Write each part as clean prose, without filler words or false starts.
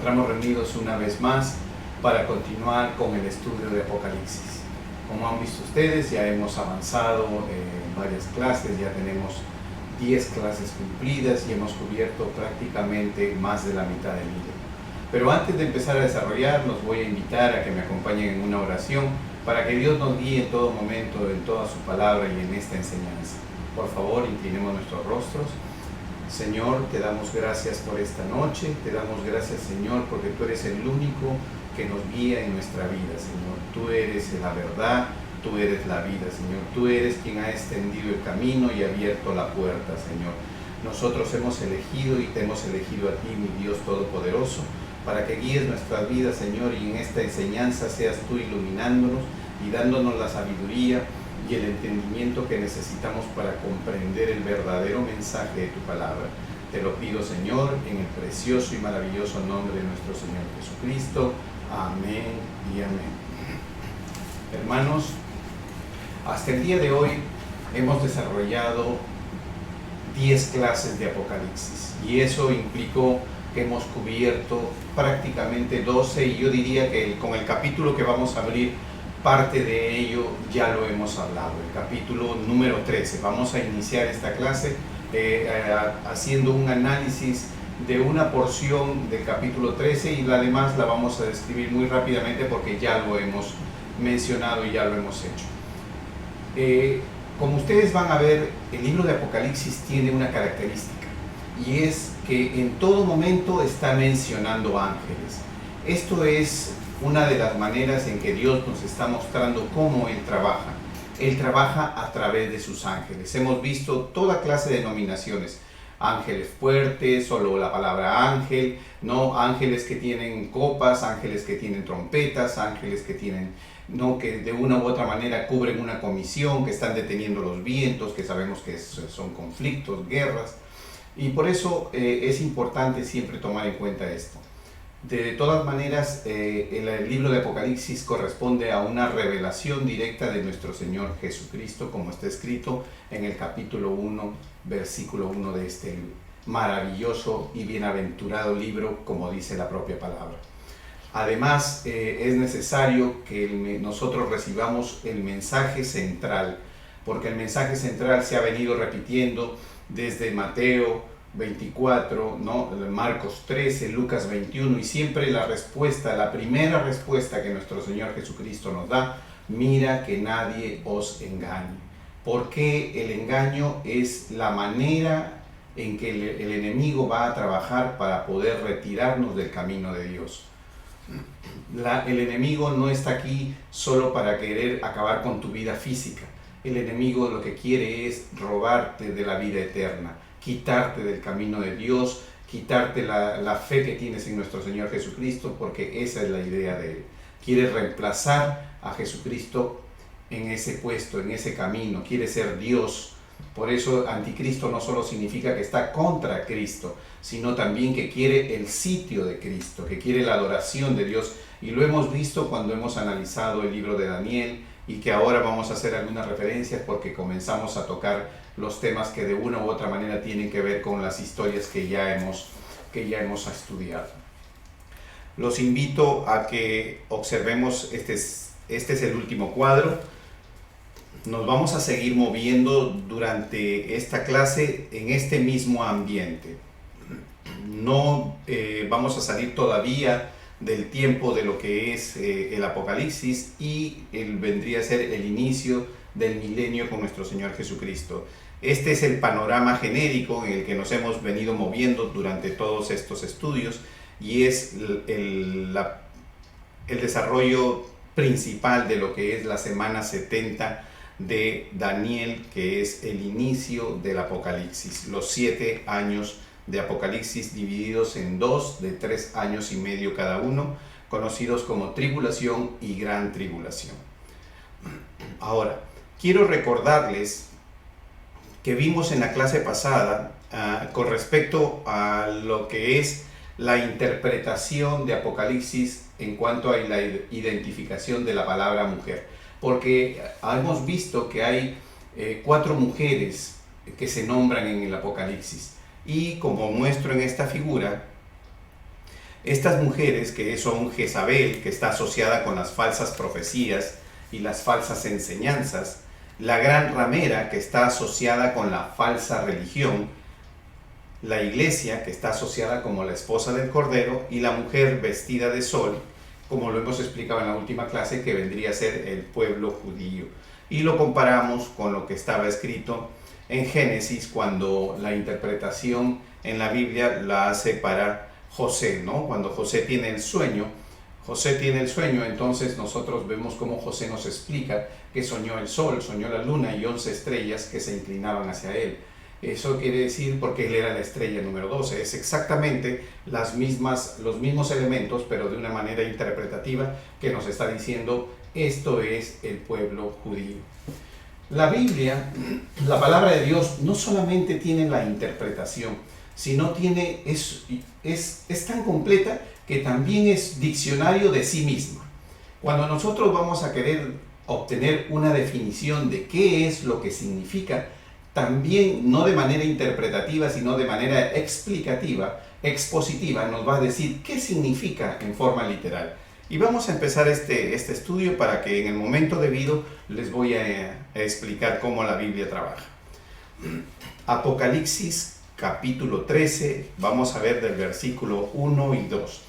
encontramos reunidos una vez más para continuar con el estudio de Apocalipsis. Como han visto ustedes, ya hemos avanzado en varias clases, ya tenemos 10 clases cumplidas y hemos cubierto prácticamente más de la mitad del libro. Pero antes de empezar a desarrollar, los voy a invitar a que me acompañen en una oración para que Dios nos guíe en todo momento, en toda su palabra y en esta enseñanza. Por favor, inclinemos nuestros rostros. Señor, te damos gracias por esta noche, te damos gracias, Señor, porque tú eres el único que nos guía en nuestra vida, Señor. Tú eres la verdad, tú eres la vida, Señor. Tú eres quien ha extendido el camino y abierto la puerta, Señor. Nosotros hemos elegido y te hemos elegido a ti, mi Dios Todopoderoso, para que guíes nuestras vidas, Señor, y en esta enseñanza seas tú iluminándonos y dándonos la sabiduría y el entendimiento que necesitamos para comprender el verdadero mensaje de tu palabra. Te lo pido, Señor, en el precioso y maravilloso nombre de nuestro Señor Jesucristo. Amén y amén. Hermanos, hasta el día de hoy hemos desarrollado 10 clases de Apocalipsis y eso implicó que hemos cubierto prácticamente 12 y yo diría que con el capítulo que vamos a abrir, parte de ello ya lo hemos hablado, el capítulo número 13. Vamos a iniciar esta clase haciendo un análisis de una porción del capítulo 13 y la demás la vamos a describir muy rápidamente porque ya lo hemos mencionado y ya lo hemos hecho. Como ustedes van a ver, el libro de Apocalipsis tiene una característica y es que en todo momento está mencionando ángeles. Esto es una de las maneras en que Dios nos está mostrando cómo Él trabaja. Él trabaja a través de sus ángeles. Hemos visto toda clase de denominaciones. Ángeles fuertes, solo la palabra ángel, no ángeles que tienen copas, ángeles que tienen trompetas, ángeles que tienen, no, que de una u otra manera cubren una comisión, que están deteniendo los vientos, que sabemos que son conflictos, guerras. Y por eso es importante siempre tomar en cuenta esto. De todas maneras, el libro de Apocalipsis corresponde a una revelación directa de nuestro Señor Jesucristo, como está escrito en el capítulo 1, versículo 1 de este maravilloso y bienaventurado libro, como dice la propia palabra. Además, es necesario que nosotros recibamos el mensaje central, porque el mensaje central se ha venido repitiendo desde Mateo 24, ¿no? Marcos 13, Lucas 21 y siempre la respuesta, la primera respuesta que nuestro Señor Jesucristo nos da: mira que nadie os engañe. Porque el engaño es la manera en que el enemigo va a trabajar para poder retirarnos del camino de Dios. El enemigo no está aquí solo para querer acabar con tu vida física. El enemigo lo que quiere es robarte de la vida eterna, quitarte del camino de Dios, quitarte la fe que tienes en nuestro Señor Jesucristo, porque esa es la idea de él. Quiere reemplazar a Jesucristo en ese puesto, en ese camino, quiere ser Dios. Por eso anticristo no solo significa que está contra Cristo, sino también que quiere el sitio de Cristo, que quiere la adoración de Dios. Y lo hemos visto cuando hemos analizado el libro de Daniel y que ahora vamos a hacer algunas referencias porque comenzamos a tocar los temas que de una u otra manera tienen que ver con las historias que ya hemos estudiado. Los invito a que observemos, este es el último cuadro. Nos vamos a seguir moviendo durante esta clase en este mismo ambiente. No vamos a salir todavía del tiempo de lo que es el Apocalipsis y vendría a ser el inicio del milenio con nuestro Señor Jesucristo. Este es el panorama genérico en el que nos hemos venido moviendo durante todos estos estudios y es el desarrollo principal de lo que es la semana 70 de Daniel, que es el inicio del Apocalipsis, los 7 años de Apocalipsis divididos en 2 de 3 años y medio cada uno, conocidos como tribulación y gran tribulación. Ahora, quiero recordarles que vimos en la clase pasada con respecto a lo que es la interpretación de Apocalipsis en cuanto a la identificación de la palabra mujer, porque hemos visto que hay 4 mujeres que se nombran en el Apocalipsis y como muestro en esta figura, Estas mujeres que son Jezabel, que está asociada con las falsas profecías y las falsas enseñanzas, la gran ramera, que está asociada con la falsa religión, la iglesia, que está asociada como la esposa del Cordero, y la mujer vestida de sol, como lo hemos explicado en la última clase, que vendría a ser el pueblo judío. Y lo comparamos con lo que estaba escrito en Génesis, cuando la interpretación en la Biblia la hace para José, ¿no? Cuando José tiene el sueño, entonces nosotros vemos cómo José nos explica que soñó el sol, soñó la luna y 11 estrellas que se inclinaban hacia él. Eso quiere decir, porque él era la estrella número 12, es exactamente los mismos elementos, pero de una manera interpretativa, que nos está diciendo: esto es el pueblo judío. La Biblia, la palabra de Dios, no solamente tiene la interpretación, sino es tan completa que también es diccionario de sí misma. Cuando nosotros vamos a querer obtener una definición de qué es lo que significa, también no de manera interpretativa, sino de manera explicativa, expositiva, nos va a decir qué significa en forma literal. Y vamos a empezar este estudio para que en el momento debido les voy a explicar cómo la Biblia trabaja. Apocalipsis capítulo 13, vamos a ver del versículo 1 y 2.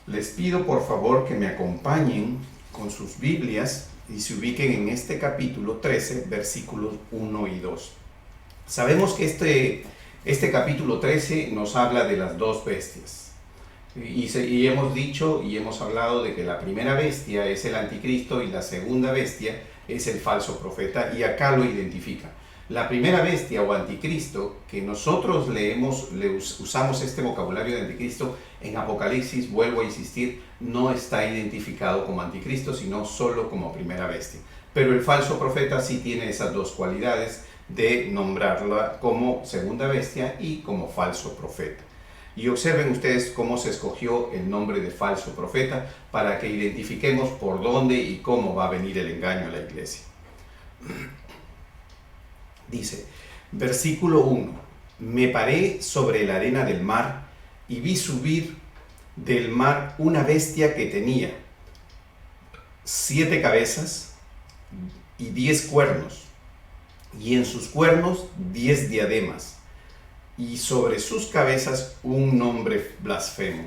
Les pido por favor que me acompañen con sus Biblias y se ubiquen en este capítulo 13, versículos 1 y 2. Sabemos que este capítulo 13 nos habla de las dos bestias. Y hemos dicho y hemos hablado de que la primera bestia es el anticristo y la segunda bestia es el falso profeta, y acá lo identifica. La primera bestia o anticristo, que nosotros usamos este vocabulario de anticristo en Apocalipsis, vuelvo a insistir, no está identificado como anticristo, sino solo como primera bestia. Pero el falso profeta sí tiene esas dos cualidades de nombrarla como segunda bestia y como falso profeta. Y observen ustedes cómo se escogió el nombre de falso profeta para que identifiquemos por dónde y cómo va a venir el engaño a la iglesia. Dice, versículo 1: me paré sobre la arena del mar y vi subir del mar una bestia que tenía 7 cabezas y 10 cuernos, y en sus cuernos 10 diademas, y sobre sus cabezas un nombre blasfemo.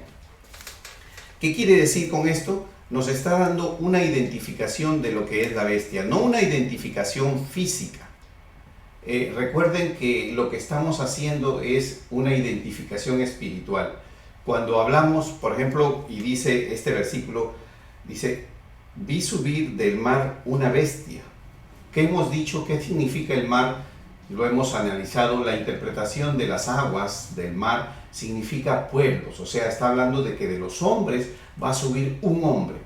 ¿Qué quiere decir con esto? Nos está dando una identificación de lo que es la bestia, no una identificación física. Recuerden que lo que estamos haciendo es una identificación espiritual. Cuando hablamos, por ejemplo, y dice este versículo, dice, vi subir del mar una bestia. ¿Qué hemos dicho? ¿Qué significa el mar? Lo hemos analizado. La interpretación de las aguas del mar significa pueblos, o sea, está hablando de que de los hombres va a subir un hombre,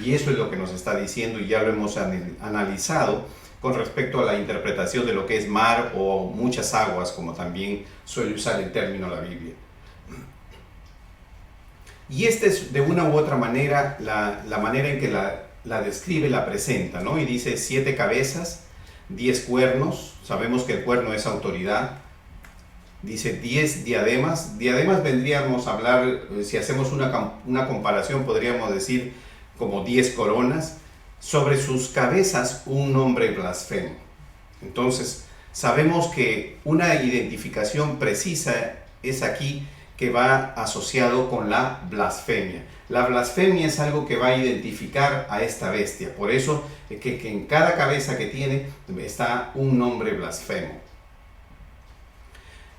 y eso es lo que nos está diciendo, y ya lo hemos analizado con respecto a la interpretación de lo que es mar o muchas aguas, como también suele usar el término la Biblia. Y esta es de una u otra manera la manera en que la describe, la presenta, ¿no? Y dice 7 cabezas, 10 cuernos, sabemos que el cuerno es autoridad. Dice 10 diademas. Diademas vendríamos a hablar, si hacemos una comparación, podríamos decir como 10 coronas. Sobre sus cabezas un nombre blasfemo. Entonces, sabemos que una identificación precisa es aquí, que va asociado con la blasfemia. La blasfemia es algo que va a identificar a esta bestia. Por eso que en cada cabeza que tiene está un nombre blasfemo.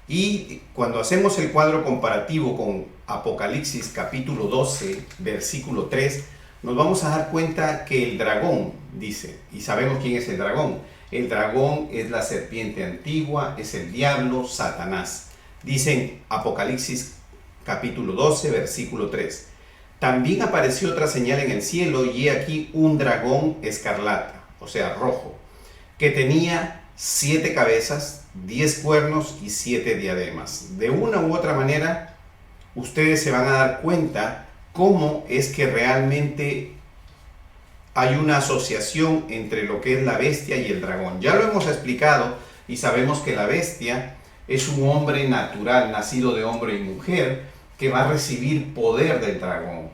Y cuando hacemos el cuadro comparativo con Apocalipsis capítulo 12, versículo 3, nos vamos a dar cuenta que el dragón, dice, y sabemos quién es el dragón. El dragón es la serpiente antigua, es el diablo, Satanás. Dice en Apocalipsis capítulo 12, versículo 3. También apareció otra señal en el cielo, y he aquí un dragón escarlata, o sea, rojo, que tenía 7 cabezas, 10 cuernos y 7 diademas. De una u otra manera, ustedes se van a dar cuenta cómo es que realmente hay una asociación entre lo que es la bestia y el dragón. Ya lo hemos explicado y sabemos que la bestia es un hombre natural, nacido de hombre y mujer, que va a recibir poder del dragón,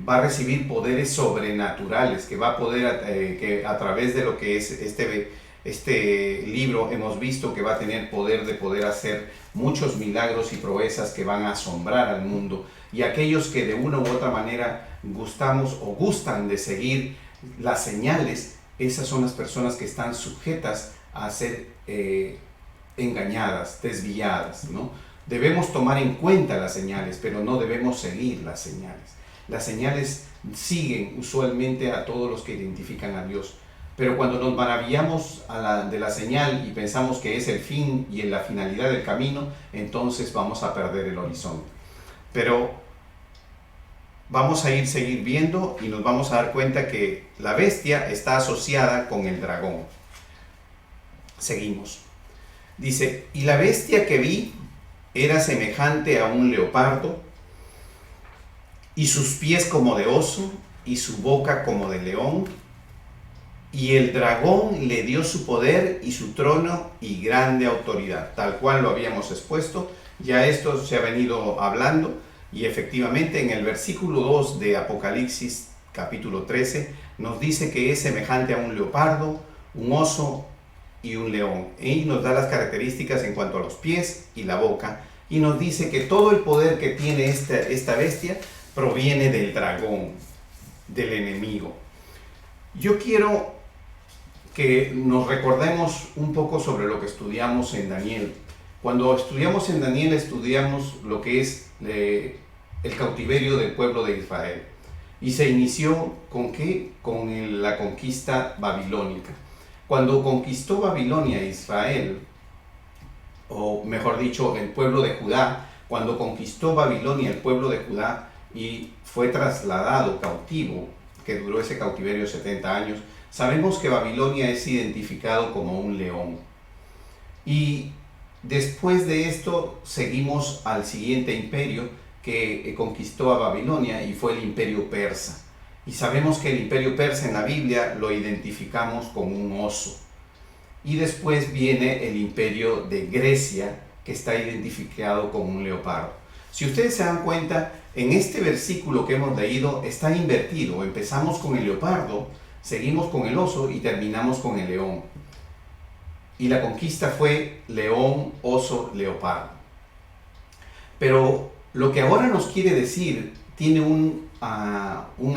va a recibir poderes sobrenaturales, que va a poder, que a través de lo que es este libro hemos visto que va a tener poder de poder hacer muchos milagros y proezas que van a asombrar al mundo. Y aquellos que de una u otra manera gustamos o gustan de seguir las señales, esas son las personas que están sujetas a ser engañadas, desviadas, ¿no? Debemos tomar en cuenta las señales, pero no debemos seguir las señales. Las señales siguen usualmente a todos los que identifican a Dios. Pero cuando nos maravillamos de la señal y pensamos que es el fin y la finalidad del camino, entonces vamos a perder el horizonte. Pero vamos a seguir viendo y nos vamos a dar cuenta que la bestia está asociada con el dragón. Seguimos. Dice, y la bestia que vi era semejante a un leopardo, y sus pies como de oso, y su boca como de león, y el dragón le dio su poder y su trono y grande autoridad, tal cual lo habíamos expuesto. Ya esto se ha venido hablando, y efectivamente en el versículo 2 de Apocalipsis capítulo 13 nos dice que es semejante a un leopardo, un oso y un león, y nos da las características en cuanto a los pies y la boca, y nos dice que todo el poder que tiene esta bestia proviene del dragón, del enemigo. Yo quiero que nos recordemos un poco sobre lo que estudiamos en Daniel. Cuando estudiamos en Daniel, estudiamos lo que es el cautiverio del pueblo de Israel. Y se inició ¿con qué? Con la conquista babilónica. Cuando conquistó Babilonia a Israel, o mejor dicho, el pueblo de Judá, cuando conquistó Babilonia el pueblo de Judá y fue trasladado cautivo, que duró ese cautiverio 70 años, sabemos que Babilonia es identificado como un león. Y después de esto seguimos al siguiente imperio que conquistó a Babilonia, y fue el imperio persa. Y sabemos que el imperio persa en la Biblia lo identificamos como un oso. Y después viene el imperio de Grecia, que está identificado como un leopardo. Si ustedes se dan cuenta, en este versículo que hemos leído está invertido. Empezamos con el leopardo, seguimos con el oso y terminamos con el león. Y la conquista fue león, oso, leopardo. Pero lo que ahora nos quiere decir tiene un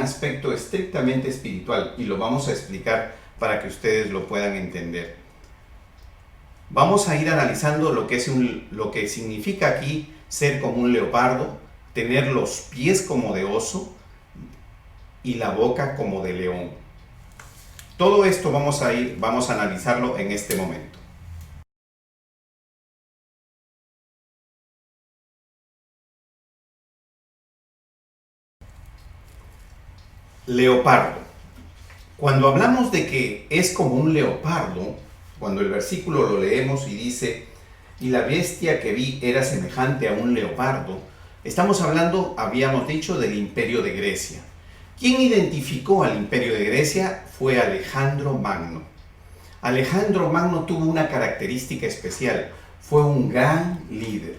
aspecto estrictamente espiritual, y lo vamos a explicar para que ustedes lo puedan entender. Vamos a ir analizando lo que significa aquí ser como un leopardo, tener los pies como de oso y la boca como de león. Todo esto vamos a analizarlo en este momento. Leopardo. Cuando hablamos de que es como un leopardo, cuando el versículo lo leemos y dice, y la bestia que vi era semejante a un leopardo, estamos hablando, habíamos dicho, del imperio de Grecia. ¿Quién identificó al imperio de Grecia? Fue Alejandro Magno. Alejandro Magno tuvo una característica especial, fue un gran líder.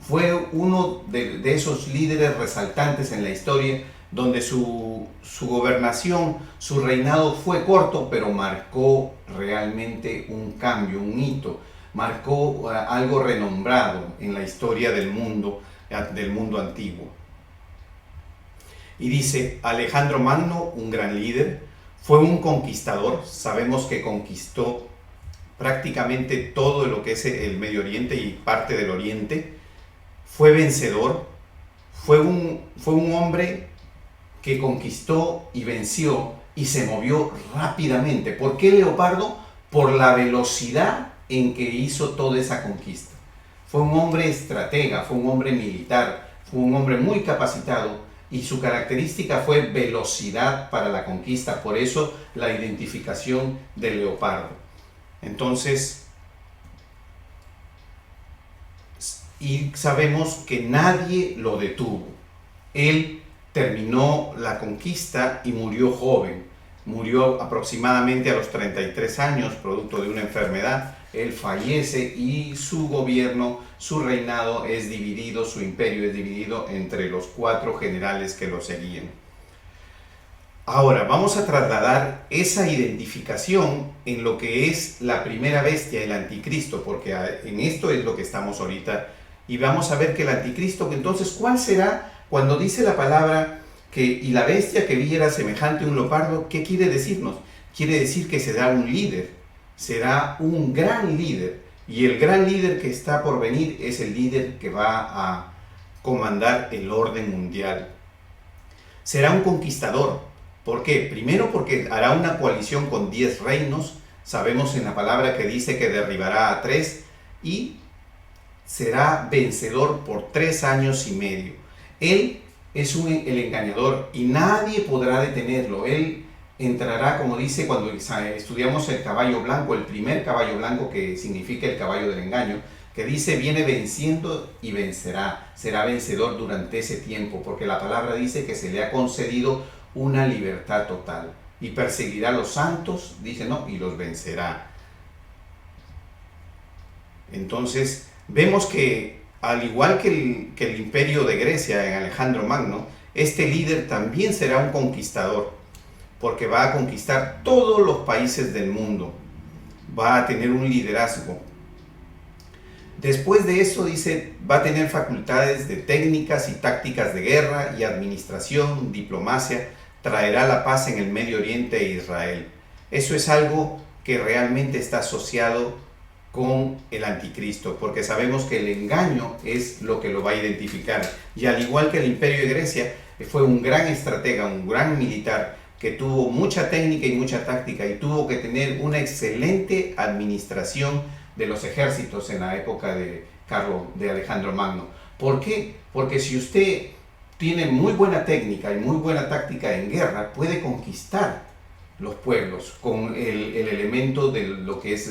Fue uno de esos líderes resaltantes en la historia, donde su gobernación, su reinado fue corto, pero marcó realmente un cambio, un hito, marcó algo renombrado en la historia del mundo antiguo. Y dice, Alejandro Magno, un gran líder, fue un conquistador. Sabemos que conquistó prácticamente todo lo que es el Medio Oriente y parte del Oriente. Fue vencedor, fue un hombre que conquistó y venció y se movió rápidamente. ¿Por qué leopardo? Por la velocidad en que hizo toda esa conquista. Fue un hombre estratega, fue un hombre militar, fue un hombre muy capacitado, y su característica fue velocidad para la conquista. Por eso la identificación del leopardo. Entonces, y sabemos que nadie lo detuvo. Él terminó la conquista y murió joven. Murió aproximadamente a los 33 años, producto de una enfermedad. él fallece y su gobierno, su reinado es dividido, su imperio es dividido entre los 4 generales que lo seguían. Ahora vamos a trasladar esa identificación en lo que es la primera bestia, el anticristo, porque en esto es lo que estamos ahorita, y vamos a ver que el anticristo, entonces, ¿cuál será cuando dice la palabra que y la bestia que vi era semejante a un leopardo? ¿Qué quiere decirnos? Quiere decir que será un líder, será un gran líder, y el gran líder que está por venir es el líder que va a comandar el orden mundial. Será un conquistador. ¿Por qué? Primero porque hará una coalición con 10 reinos. Sabemos en la palabra que dice que derribará a 3 y será vencedor por 3 años y medio. Él es el engañador y nadie podrá detenerlo. Él entrará, como dice cuando estudiamos el caballo blanco, el primer caballo blanco, que significa el caballo del engaño, que dice viene venciendo y vencerá. Será vencedor durante ese tiempo, porque la palabra dice que se le ha concedido una libertad total y perseguirá a los santos, dice, no, y los vencerá. Entonces vemos que al igual que el imperio de Grecia en Alejandro Magno, este líder también será un conquistador, porque va a conquistar todos los países del mundo, va a tener un liderazgo. Después de eso, dice, va a tener facultades de técnicas y tácticas de guerra y administración, diplomacia, traerá la paz en el Medio Oriente e Israel. Eso es algo que realmente está asociado con el anticristo, porque sabemos que el engaño es lo que lo va a identificar. Y al igual que el imperio de Grecia, fue un gran estratega, un gran militar, que tuvo mucha técnica y mucha táctica y tuvo que tener una excelente administración de los ejércitos en la época de Alejandro Magno. ¿Por qué? Porque si usted tiene muy buena técnica y muy buena táctica en guerra, puede conquistar los pueblos con el elemento de lo que es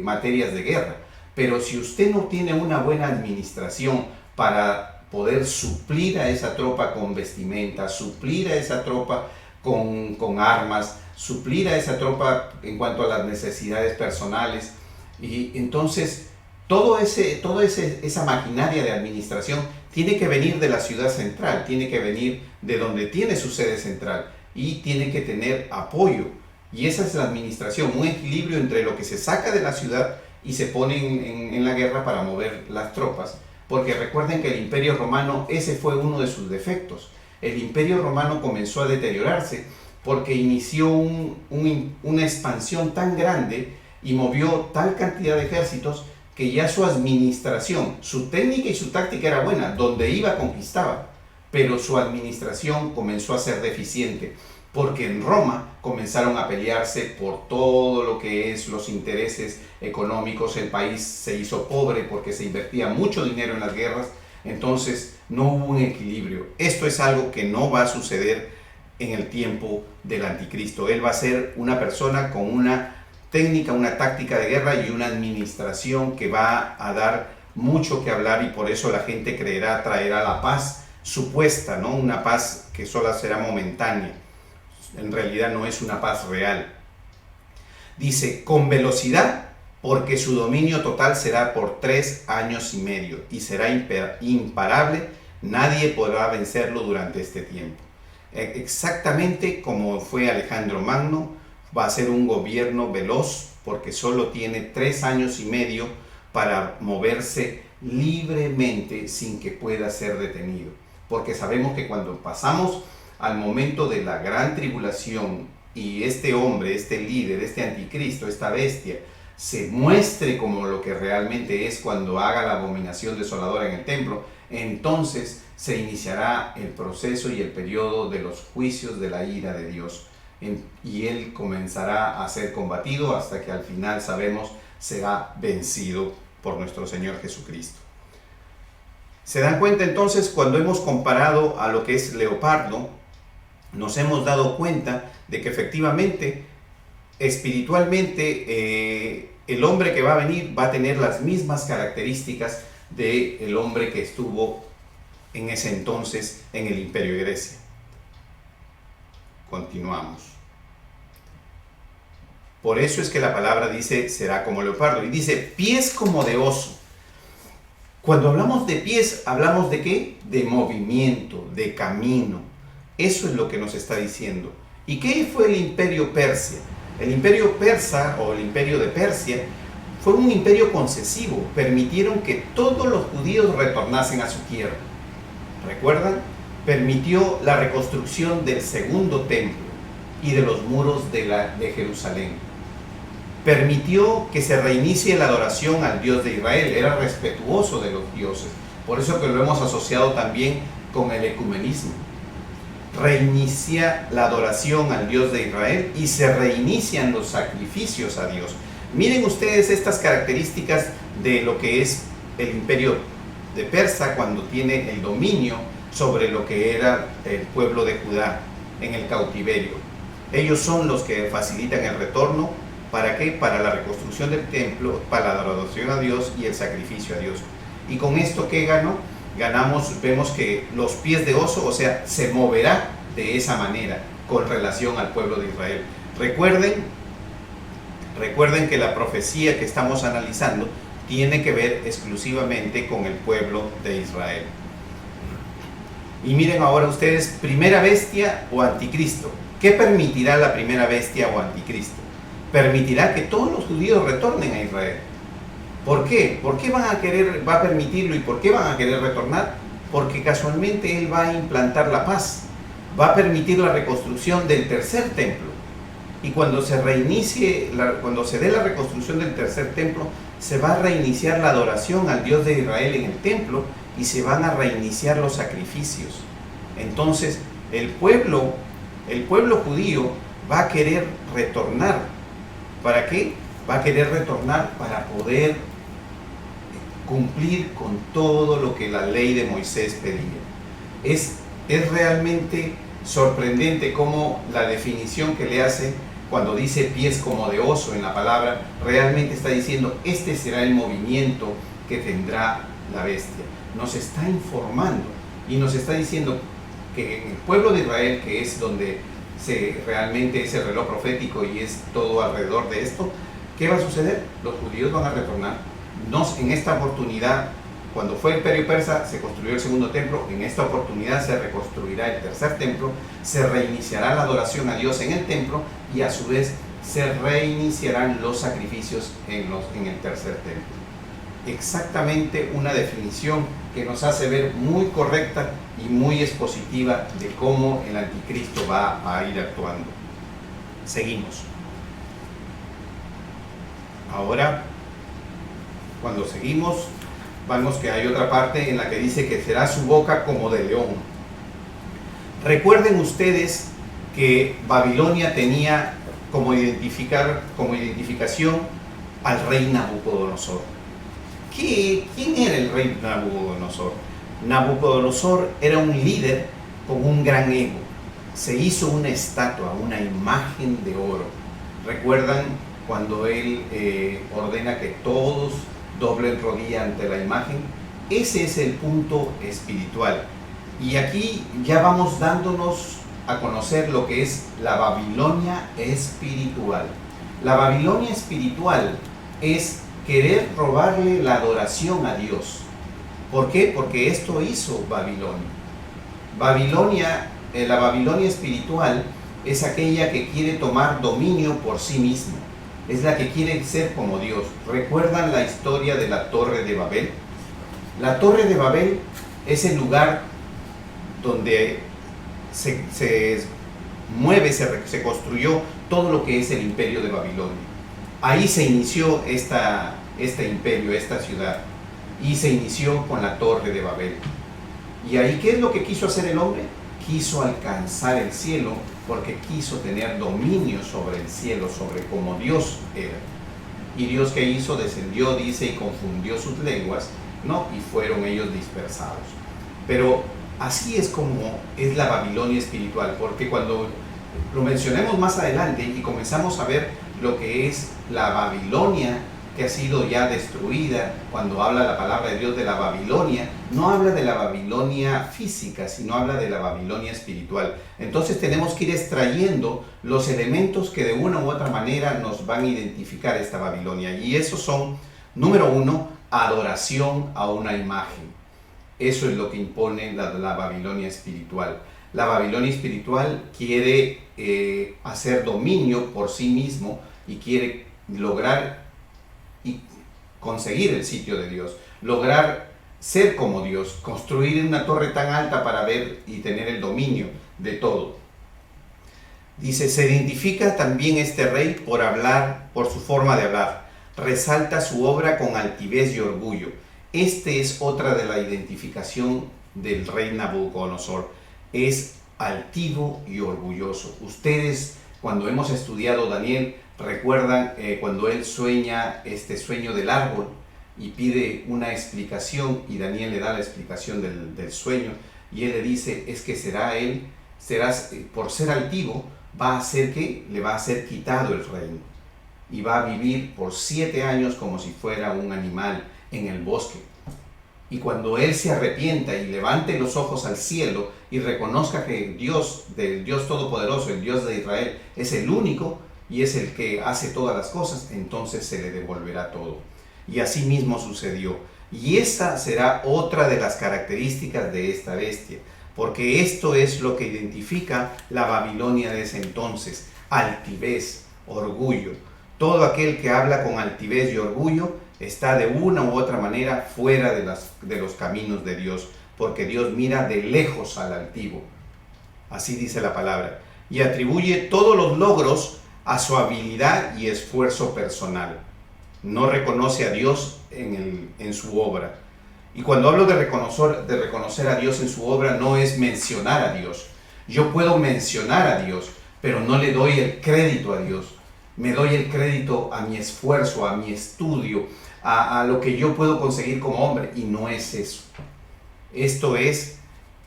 materias de guerra. Pero si usted no tiene una buena administración para poder suplir a esa tropa con vestimenta, suplir a esa tropa con armas, suplir a esa tropa en cuanto a las necesidades personales, y entonces toda esa maquinaria de administración tiene que venir de la ciudad central, tiene que venir de donde tiene su sede central y tiene que tener apoyo. Y esa es la administración, un equilibrio entre lo que se saca de la ciudad y se pone en la guerra para mover las tropas. Porque recuerden que el Imperio Romano, ese fue uno de sus defectos. El Imperio Romano comenzó a deteriorarse porque inició una expansión tan grande y movió tal cantidad de ejércitos que ya su administración, su técnica y su táctica era buena, donde iba conquistaba, pero su administración comenzó a ser deficiente, porque en Roma comenzaron a pelearse por todo lo que es los intereses económicos. El país se hizo pobre porque se invertía mucho dinero en las guerras, entonces no hubo un equilibrio. Esto es algo que no va a suceder en el tiempo del anticristo. Él va a ser una persona con una técnica, una táctica de guerra y una administración que va a dar mucho que hablar, y por eso la gente creerá, traerá la paz supuesta, ¿no? Una paz que solo será momentánea. En realidad no es una paz real. Dice, con velocidad, porque su dominio total será por 3 años y medio y será imparable, nadie podrá vencerlo durante este tiempo. Exactamente como fue Alejandro Magno, va a ser un gobierno veloz porque solo tiene 3 años y medio para moverse libremente sin que pueda ser detenido. Porque sabemos que cuando pasamos al momento de la gran tribulación y este hombre, este líder, este anticristo, esta bestia, se muestre como lo que realmente es cuando haga la abominación desoladora en el templo, entonces se iniciará el proceso y el periodo de los juicios de la ira de Dios. Y él comenzará a ser combatido hasta que al final, sabemos, será vencido por nuestro Señor Jesucristo. ¿Se dan cuenta entonces? Cuando hemos comparado a lo que es leopardo, nos hemos dado cuenta de que efectivamente, espiritualmente, el hombre que va a venir va a tener las mismas características del hombre que estuvo en ese entonces en el Imperio de Grecia. Continuamos. Por eso es que la palabra dice, será como leopardo. Y dice, pies como de oso. Cuando hablamos de pies, ¿hablamos de qué? De movimiento, de camino. Eso es lo que nos está diciendo. ¿Y qué fue el imperio Persia? El imperio persa o el imperio de Persia fue un imperio concesivo. Permitieron que todos los judíos retornasen a su tierra. ¿Recuerdan? Permitió la reconstrucción del segundo templo y de los muros de Jerusalén. Permitió que se reinicie la adoración al Dios de Israel. Era respetuoso de los dioses. Por eso que lo hemos asociado también con el ecumenismo. Reinicia la adoración al Dios de Israel y se reinician los sacrificios a Dios. Miren ustedes estas características de lo que es el imperio de Persa cuando tiene el dominio sobre lo que era el pueblo de Judá en el cautiverio. Ellos son los que facilitan el retorno. ¿Para qué? Para la reconstrucción del templo, para la adoración a Dios y el sacrificio a Dios. Y con esto, ¿qué ganó? Vemos que los pies de oso, o sea, se moverá de esa manera con relación al pueblo de Israel. Recuerden que la profecía que estamos analizando tiene que ver exclusivamente con el pueblo de Israel. Y miren ahora ustedes, primera bestia o anticristo. ¿Qué permitirá la primera bestia o anticristo? Permitirá que todos los judíos retornen a Israel. ¿Por qué? ¿Por qué va a permitirlo y por qué van a querer retornar? Porque casualmente él va a implantar la paz, va a permitir la reconstrucción del tercer templo. Y cuando se cuando se dé la reconstrucción del tercer templo, se va a reiniciar la adoración al Dios de Israel en el templo y se van a reiniciar los sacrificios. Entonces, el pueblo judío va a querer retornar. ¿Para qué? Va a querer retornar para poder cumplir con todo lo que la ley de Moisés pedía. Es realmente sorprendente cómo la definición que le hace cuando dice pies como de oso en la palabra, realmente está diciendo, este será el movimiento que tendrá la bestia. Nos está informando y nos está diciendo que en el pueblo de Israel, que es donde realmente es el reloj profético y es todo alrededor de esto, ¿qué va a suceder? Los judíos van a retornar. En esta oportunidad, cuando fue el imperio persa, se construyó el segundo templo. En esta oportunidad se reconstruirá el tercer templo, se reiniciará la adoración a Dios en el templo y a su vez se reiniciarán los sacrificios en el tercer templo. Exactamente una definición que nos hace ver muy correcta y muy expositiva de cómo el anticristo va a ir actuando. Seguimos. Ahora, cuando seguimos, vemos que hay otra parte en la que dice que será su boca como de león. Recuerden ustedes que Babilonia tenía como identificación al rey Nabucodonosor. ¿Quién era el rey Nabucodonosor? Nabucodonosor era un líder con un gran ego. Se hizo una estatua, una imagen de oro. ¿Recuerdan cuando él ordena que todos doblen rodilla ante la imagen? Ese es el punto espiritual. Y aquí ya vamos dándonos a conocer lo que es la Babilonia espiritual. La Babilonia espiritual es querer robarle la adoración a Dios. ¿Por qué? Porque esto hizo Babilonia. La Babilonia espiritual es aquella que quiere tomar dominio por sí misma. Es la que quiere ser como Dios. ¿Recuerdan la historia de la Torre de Babel? La Torre de Babel es el lugar donde se construyó todo lo que es el imperio de Babilonia. Ahí se inició este imperio, esta ciudad, y se inició con la Torre de Babel. Y ahí, ¿qué es lo que quiso hacer el hombre? Quiso alcanzar el cielo, porque quiso tener dominio sobre el cielo, sobre cómo Dios era. Y Dios, ¿qué hizo? Descendió, dice, y confundió sus lenguas, ¿no? Y fueron ellos dispersados. Pero así es como es la Babilonia espiritual, porque cuando lo mencionemos más adelante y comenzamos a ver lo que es la Babilonia que ha sido ya destruida, cuando habla la palabra de Dios de la Babilonia, no habla de la Babilonia física, sino habla de la Babilonia espiritual. Entonces tenemos que ir extrayendo los elementos que de una u otra manera nos van a identificar esta Babilonia. Y esos son, número uno, adoración a una imagen. Eso es lo que impone la Babilonia espiritual. La Babilonia espiritual quiere hacer dominio por sí mismo y quiere lograr y conseguir el sitio de Dios, lograr ser como Dios, construir una torre tan alta para ver y tener el dominio de todo. Dice, se identifica también este rey por hablar, por su forma de hablar, resalta su obra con altivez y orgullo. Este es otra de la identificación del rey Nabucodonosor, es altivo y orgulloso. Ustedes, cuando hemos estudiado Daniel, recuerdan cuando él sueña este sueño del árbol y pide una explicación, y Daniel le da la explicación del sueño, y él le dice, es que serás por ser altivo, va a hacer que le va a ser quitado el reino, y va a vivir por 7 años como si fuera un animal en el bosque. Y cuando él se arrepienta y levante los ojos al cielo y reconozca que Dios, del Dios Todopoderoso, el Dios de Israel, es el único y es el que hace todas las cosas, entonces se le devolverá todo. Y así mismo sucedió. Y esa será otra de las características de esta bestia, porque esto es lo que identifica la Babilonia de ese entonces: altivez, orgullo. Todo aquel que habla con altivez y orgullo está de una u otra manera fuera de los caminos de Dios, porque Dios mira de lejos al altivo. Así dice la palabra. Y atribuye todos los logros a su habilidad y esfuerzo personal. No reconoce a Dios en su obra. Y cuando hablo de reconocer a Dios en su obra, no es mencionar a Dios. Yo puedo mencionar a Dios, pero no le doy el crédito a Dios. Me doy el crédito a mi esfuerzo, a mi estudio, a lo que yo puedo conseguir como hombre, y no es eso. Esto es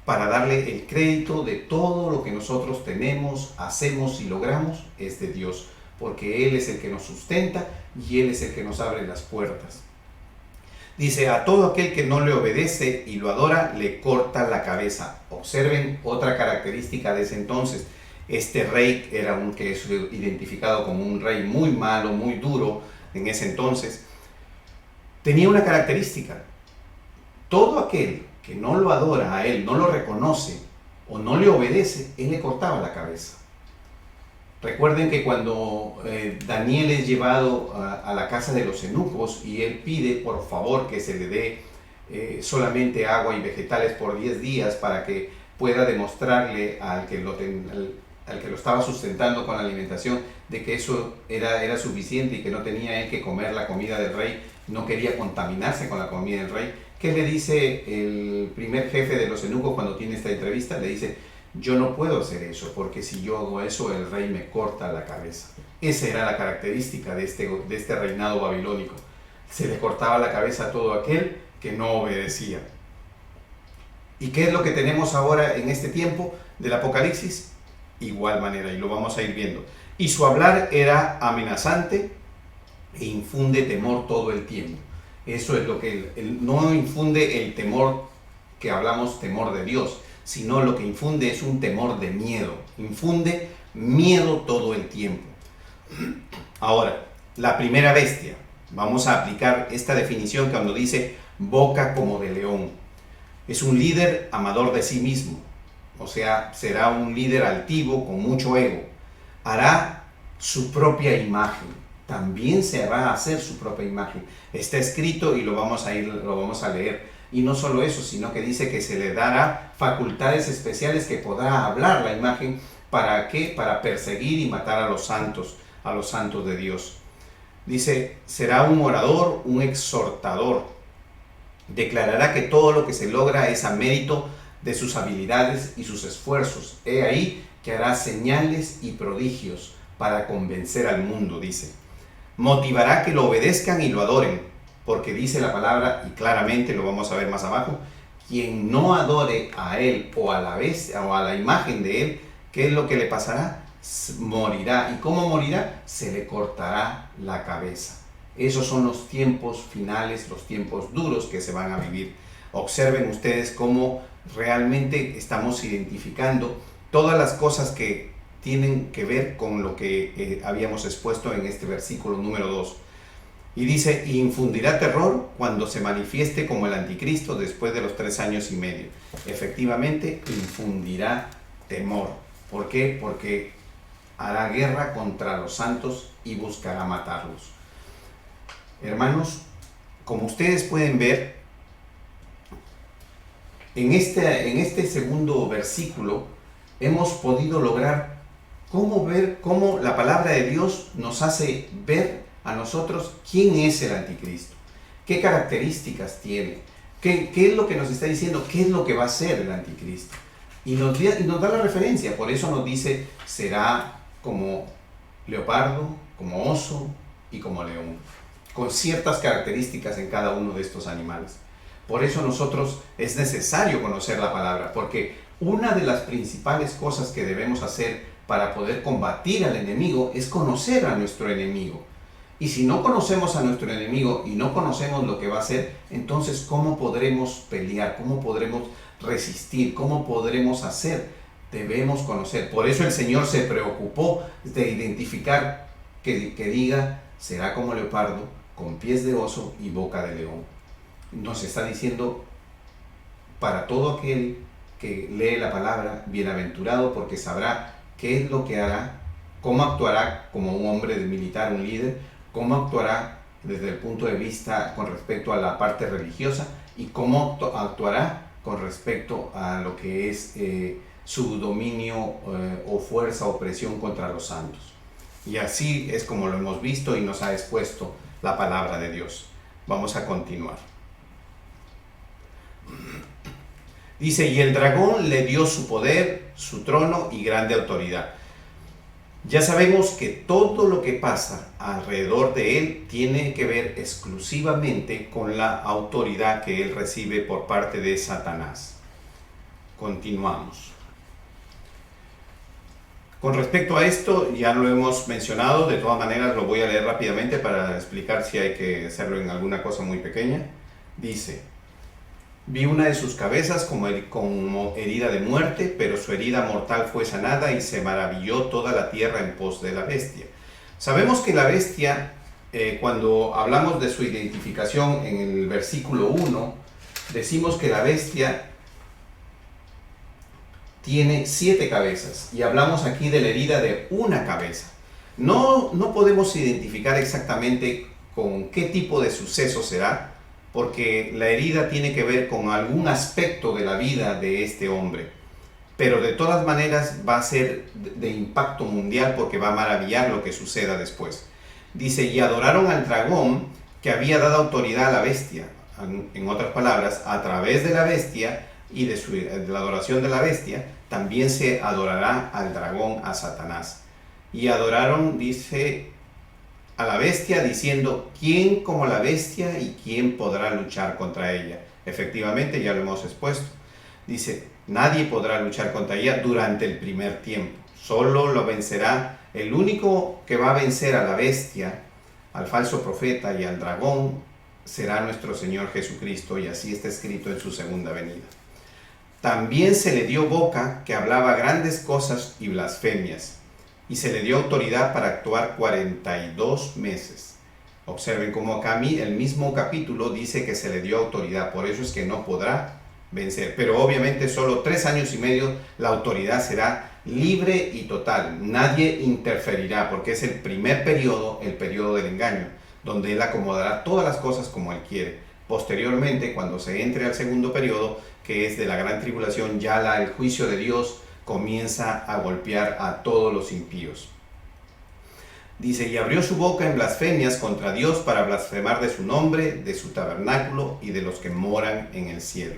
para darle el crédito de todo lo que nosotros tenemos, hacemos y logramos, es de Dios, porque Él es el que nos sustenta y Él es el que nos abre las puertas. Dice, a todo aquel que no le obedece y lo adora, le corta la cabeza. Observen otra característica de ese entonces. Este rey era que es identificado como un rey muy malo, muy duro en ese entonces. Tenía una característica: todo aquel que no lo adora a él, no lo reconoce o no le obedece, él le cortaba la cabeza. Recuerden que cuando Daniel es llevado a la casa de los eunucos y él pide por favor que se le dé solamente agua y vegetales por 10 días para que pueda demostrarle al que lo estaba sustentando con la alimentación de que eso era suficiente y que no tenía él que comer la comida del rey, no quería contaminarse con la comida del rey. ¿Qué le dice el primer jefe de los eunucos cuando tiene esta entrevista? Le dice, yo no puedo hacer eso, porque si yo hago eso, el rey me corta la cabeza. Esa era la característica de este reinado babilónico. Se le cortaba la cabeza a todo aquel que no obedecía. ¿Y qué es lo que tenemos ahora en este tiempo del Apocalipsis? Igual manera, y lo vamos a ir viendo. Y su hablar era amenazante e infunde temor todo el tiempo. Eso es lo que no infunde el temor que hablamos, temor de Dios, sino lo que infunde es un temor de miedo. Infunde miedo todo el tiempo. Ahora, la primera bestia. Vamos a aplicar esta definición cuando dice boca como de león. Es un líder amador de sí mismo. O sea, será un líder altivo con mucho ego. Hará su propia imagen. También se va a hacer su propia imagen. Está escrito y lo vamos a leer. Y no solo eso, sino que dice que se le dará facultades especiales que podrá hablar la imagen. ¿Para qué? Para perseguir y matar a los santos de Dios. Dice, será un orador, un exhortador. Declarará que todo lo que se logra es a mérito de sus habilidades y sus esfuerzos. He ahí que hará señales y prodigios para convencer al mundo, dice. Motivará que lo obedezcan y lo adoren, porque dice la palabra, y claramente lo vamos a ver más abajo, quien no adore a él o a la bestia o a la imagen de él, ¿qué es lo que le pasará? Morirá. ¿Y cómo morirá? Se le cortará la cabeza. Esos son los tiempos finales, los tiempos duros que se van a vivir. Observen ustedes cómo realmente estamos identificando todas las cosas que tienen que ver con lo que habíamos expuesto en este versículo número 2. Y dice, infundirá terror cuando se manifieste como el anticristo después de los 3 años y medio. Efectivamente, infundirá temor. ¿Por qué? Porque hará guerra contra los santos y buscará matarlos. Hermanos, como ustedes pueden ver, en este segundo versículo hemos podido lograr ver cómo la palabra de Dios nos hace ver a nosotros quién es el anticristo, qué características tiene, qué es lo que nos está diciendo, qué es lo que va a ser el anticristo. Y nos da la referencia, por eso nos dice, será como leopardo, como oso y como león, con ciertas características en cada uno de estos animales. Por eso nosotros es necesario conocer la palabra, porque una de las principales cosas que debemos hacer para poder combatir al enemigo es conocer a nuestro enemigo. Y si no conocemos a nuestro enemigo y no conocemos lo que va a hacer, entonces ¿cómo podremos pelear? ¿Cómo podremos resistir? ¿Cómo podremos hacer? Debemos conocer. Por eso el Señor se preocupó de identificar que diga, será como leopardo, con pies de oso y boca de león. Nos está diciendo, para todo aquel que lee la palabra, bienaventurado, porque sabrá qué es lo que hará, cómo actuará como un hombre militar, un líder, cómo actuará desde el punto de vista con respecto a la parte religiosa y cómo actuará con respecto a lo que es su dominio o fuerza o presión contra los santos. Y así es como lo hemos visto y nos ha expuesto la palabra de Dios. Vamos a continuar. Dice, y el dragón le dio su poder, su trono y grande autoridad. Ya sabemos que todo lo que pasa alrededor de él tiene que ver exclusivamente con la autoridad que él recibe por parte de Satanás. Continuamos. Con respecto a esto, ya lo hemos mencionado, de todas maneras lo voy a leer rápidamente para explicar si hay que hacerlo en alguna cosa muy pequeña. Dice, vi una de sus cabezas como herida de muerte, pero su herida mortal fue sanada y se maravilló toda la tierra en pos de la bestia. Sabemos que la bestia, cuando hablamos de su identificación en el versículo 1, decimos que la bestia tiene 7 cabezas y hablamos aquí de la herida de una cabeza. No podemos identificar exactamente con qué tipo de suceso será, porque la herida tiene que ver con algún aspecto de la vida de este hombre. Pero de todas maneras va a ser de impacto mundial porque va a maravillar lo que suceda después. Dice, y adoraron al dragón que había dado autoridad a la bestia. En otras palabras, a través de la bestia y de la adoración de la bestia, también se adorará al dragón, a Satanás. Y adoraron, dice, a la bestia diciendo, ¿quién como la bestia y quién podrá luchar contra ella? Efectivamente, ya lo hemos expuesto. Dice, nadie podrá luchar contra ella durante el primer tiempo. Solo lo vencerá. El único que va a vencer a la bestia, al falso profeta y al dragón será nuestro Señor Jesucristo, y así está escrito en su segunda venida. También se le dio boca que hablaba grandes cosas y blasfemias, y se le dio autoridad para actuar 42 meses. Observen cómo acá el mismo capítulo dice que se le dio autoridad, por eso es que no podrá vencer. Pero obviamente solo 3 años y medio la autoridad será libre y total. Nadie interferirá porque es el primer periodo, el periodo del engaño, donde él acomodará todas las cosas como él quiere. Posteriormente, cuando se entre al segundo periodo, que es de la gran tribulación, ya el juicio de Dios comienza a golpear a todos los impíos. Dice, y abrió su boca en blasfemias contra Dios para blasfemar de su nombre, de su tabernáculo y de los que moran en el cielo.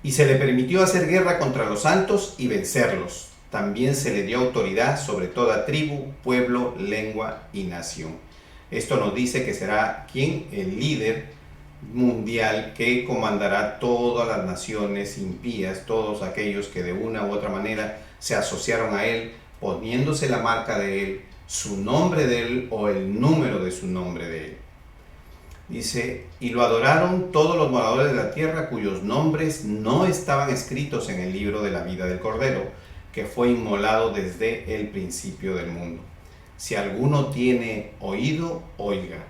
Y se le permitió hacer guerra contra los santos y vencerlos. También se le dio autoridad sobre toda tribu, pueblo, lengua y nación. Esto nos dice que será ¿quién? El líder mundial que comandará todas las naciones impías, todos aquellos que de una u otra manera se asociaron a él, poniéndose la marca de él, su nombre de él o el número de su nombre de él. Dice, y lo adoraron todos los moradores de la tierra cuyos nombres no estaban escritos en el libro de la vida del Cordero, que fue inmolado desde el principio del mundo. Si alguno tiene oído, oiga.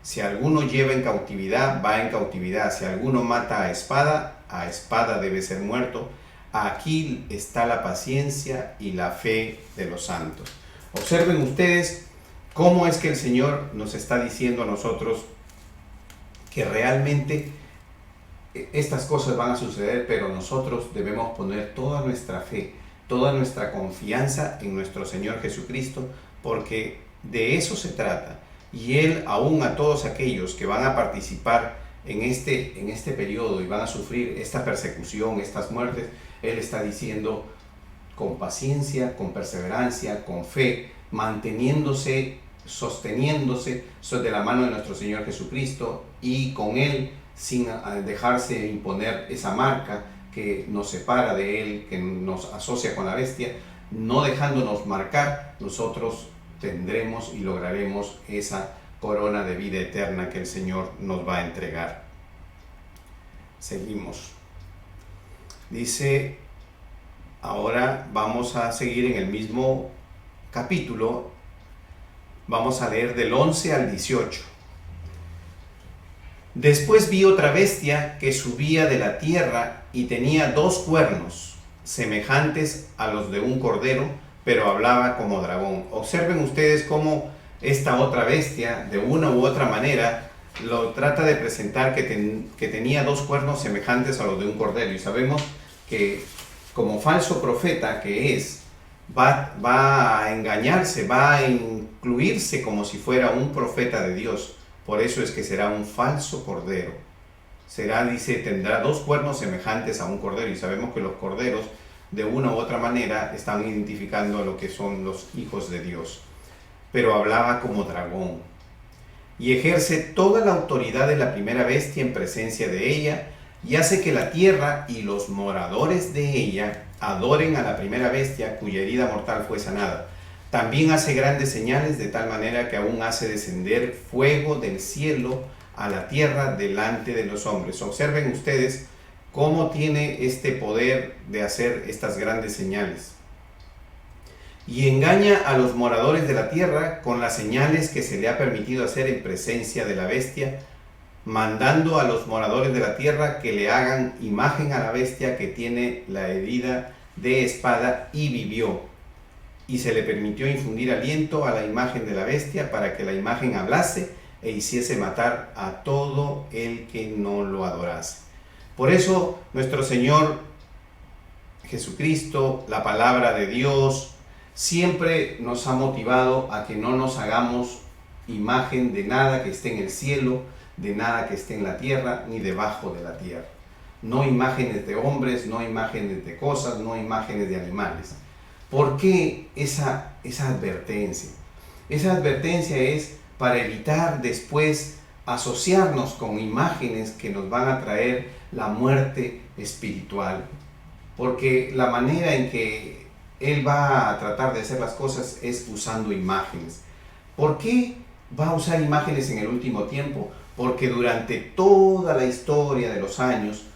Si alguno lleva en cautividad, va en cautividad. Si alguno mata a espada debe ser muerto. Aquí está la paciencia y la fe de los santos. Observen ustedes cómo es que el Señor nos está diciendo a nosotros que realmente estas cosas van a suceder, pero nosotros debemos poner toda nuestra fe, toda nuestra confianza en nuestro Señor Jesucristo, porque de eso se trata. Y Él, aún a todos aquellos que van a participar en este periodo y van a sufrir esta persecución, estas muertes, Él está diciendo con paciencia, con perseverancia, con fe, manteniéndose, sosteniéndose de la mano de nuestro Señor Jesucristo y con Él, sin dejarse imponer esa marca que nos separa de Él, que nos asocia con la bestia, no dejándonos marcar, nosotros tendremos y lograremos esa corona de vida eterna que el Señor nos va a entregar. Seguimos. Dice, ahora vamos a seguir en el mismo capítulo, vamos a leer del 11 al 18. Después vi otra bestia que subía de la tierra y tenía 2 cuernos, semejantes a los de un cordero, pero hablaba como dragón. Observen ustedes cómo esta otra bestia, de una u otra manera, lo trata de presentar que tenía 2 cuernos semejantes a los de un cordero. Y sabemos que como falso profeta que es, va a engañarse, va a incluirse como si fuera un profeta de Dios. Por eso es que será un falso cordero. Tendrá 2 cuernos semejantes a un cordero. Y sabemos que los corderos, de una u otra manera, están identificando a lo que son los hijos de Dios. Pero hablaba como dragón. Y ejerce toda la autoridad de la primera bestia en presencia de ella, y hace que la tierra y los moradores de ella adoren a la primera bestia cuya herida mortal fue sanada. También hace grandes señales, de tal manera que aún hace descender fuego del cielo a la tierra delante de los hombres. Observen ustedes cómo tiene este poder de hacer estas grandes señales. Y engaña a los moradores de la tierra con las señales que se le ha permitido hacer en presencia de la bestia, mandando a los moradores de la tierra que le hagan imagen a la bestia que tiene la herida de espada y vivió. Y se le permitió infundir aliento a la imagen de la bestia para que la imagen hablase e hiciese matar a todo el que no lo adorase. Por eso nuestro Señor Jesucristo, la palabra de Dios, siempre nos ha motivado a que no nos hagamos imagen de nada que esté en el cielo, de nada que esté en la tierra, ni debajo de la tierra. No imágenes de hombres, no imágenes de cosas, no imágenes de animales. ¿Por qué esa advertencia? Esa advertencia es para evitar después asociarnos con imágenes que nos van a traer la muerte espiritual. Porque la manera en que Él va a tratar de hacer las cosas es usando imágenes. ¿Por qué va a usar imágenes en el último tiempo? Porque durante toda la historia de los años,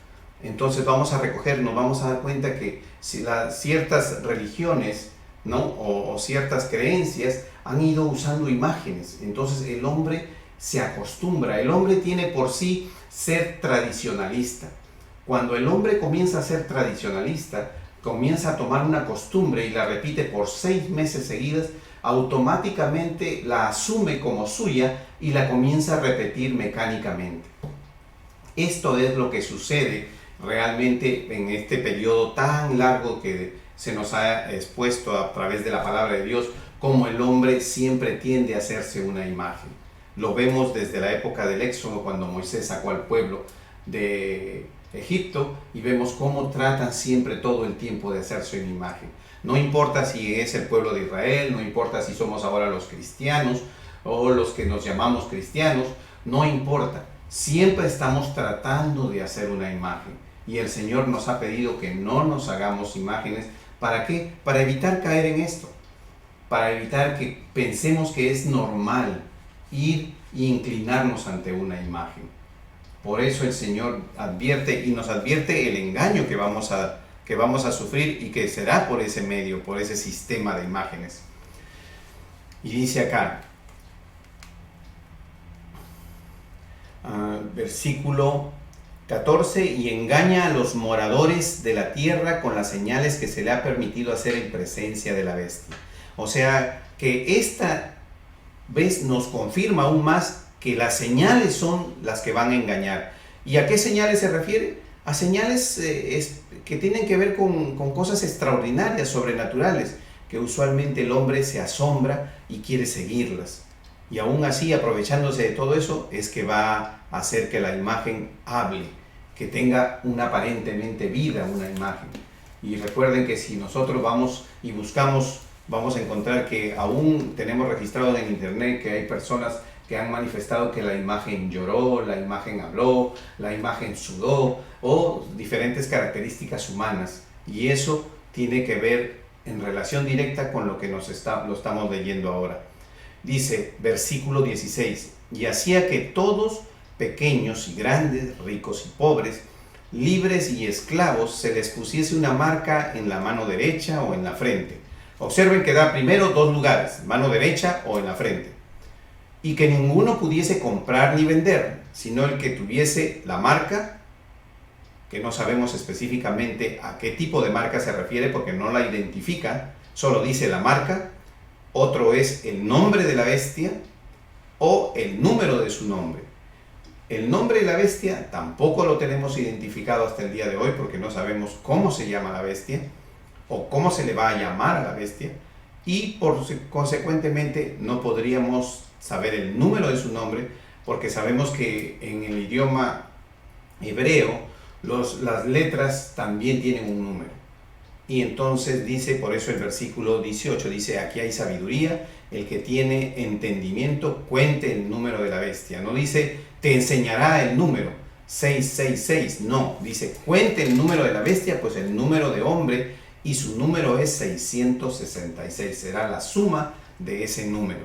entonces vamos a recoger, nos vamos a dar cuenta que si ciertas religiones, ¿no? o ciertas creencias han ido usando imágenes. Entonces el hombre se acostumbra, el hombre tiene por sí ser tradicionalista. Cuando el hombre comienza a ser tradicionalista, comienza a tomar una costumbre y la repite por 6 meses seguidas, automáticamente la asume como suya y la comienza a repetir mecánicamente. Esto es lo que sucede realmente en este periodo tan largo que se nos ha expuesto a través de la palabra de Dios, como el hombre siempre tiende a hacerse una imagen. Lo vemos desde la época del Éxodo, cuando Moisés sacó al pueblo de Egipto, y vemos cómo tratan siempre todo el tiempo de hacerse una imagen. No importa si es el pueblo de Israel, no importa si somos ahora los cristianos o los que nos llamamos cristianos, no importa. Siempre estamos tratando de hacer una imagen. Y el Señor nos ha pedido que no nos hagamos imágenes. ¿Para qué? Para evitar caer en esto. para evitar que pensemos que es normal ir e inclinarnos ante una imagen. Por eso el Señor advierte y nos advierte el engaño que vamos a sufrir y que será por ese medio, por ese sistema de imágenes. Y dice acá, versículo 14, y engaña a los moradores de la tierra con las señales que se le ha permitido hacer en presencia de la bestia. O sea, que esta vez nos confirma aún más que las señales son las que van a engañar. ¿Y a qué señales se refiere? A señales que tienen que ver con cosas extraordinarias, sobrenaturales, que usualmente el hombre se asombra y quiere seguirlas. Y aún así, aprovechándose de todo eso, es que va a hacer que la imagen hable, que tenga una aparentemente vida, una imagen. Y recuerden que si nosotros vamos y buscamos, vamos a encontrar que aún tenemos registrado en internet que hay personas que han manifestado que la imagen lloró, la imagen habló, la imagen sudó, o diferentes características humanas. Y eso tiene que ver en relación directa con lo que lo estamos leyendo ahora. Dice, versículo 16, y hacía que todos, pequeños y grandes, ricos y pobres, libres y esclavos, se les pusiese una marca en la mano derecha o en la frente. Observen que da primero dos lugares, mano derecha o en la frente. Y que ninguno pudiese comprar ni vender, sino el que tuviese la marca, que no sabemos específicamente a qué tipo de marca se refiere porque no la identifica, solo dice la marca. Otro es el nombre de la bestia o el número de su nombre. El nombre de la bestia tampoco lo tenemos identificado hasta el día de hoy porque no sabemos cómo se llama la bestia o cómo se le va a llamar a la bestia, y consecuentemente no podríamos saber el número de su nombre porque sabemos que en el idioma hebreo las letras también tienen un número. Y entonces dice, por eso el versículo 18 dice, aquí hay sabiduría, el que tiene entendimiento cuente el número de la bestia. No dice, te enseñará el número 666, no, dice, cuente el número de la bestia, pues el número de hombre y su número es 666, será la suma de ese número.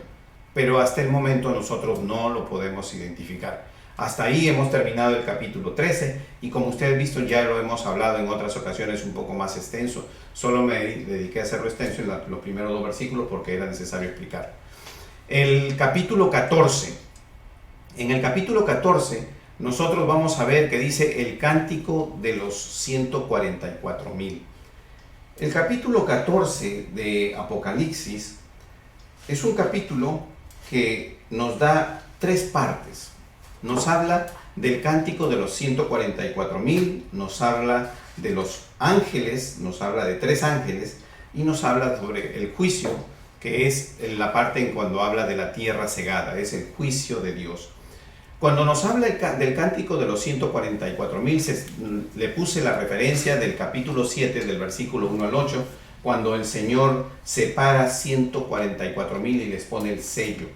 Pero hasta el momento nosotros no lo podemos identificar. Hasta ahí hemos terminado el capítulo 13 y como ustedes han visto ya lo hemos hablado en otras ocasiones un poco más extenso. Solo me dediqué a hacerlo extenso en los primeros dos versículos porque era necesario explicar. El capítulo 14. En el capítulo 14 nosotros vamos a ver que dice el cántico de los 144,000. El capítulo 14 de Apocalipsis es un capítulo que nos da tres partes. Nos habla del cántico de los 144,000, nos habla de los ángeles, nos habla de tres ángeles y nos habla sobre el juicio, que es la parte en cuando habla de la tierra cegada, es el juicio de Dios. Cuando nos habla del cántico de los 144,000, le puse la referencia del capítulo 7, del versículo 1 al 8, cuando el Señor separa 144,000 y les pone el sello.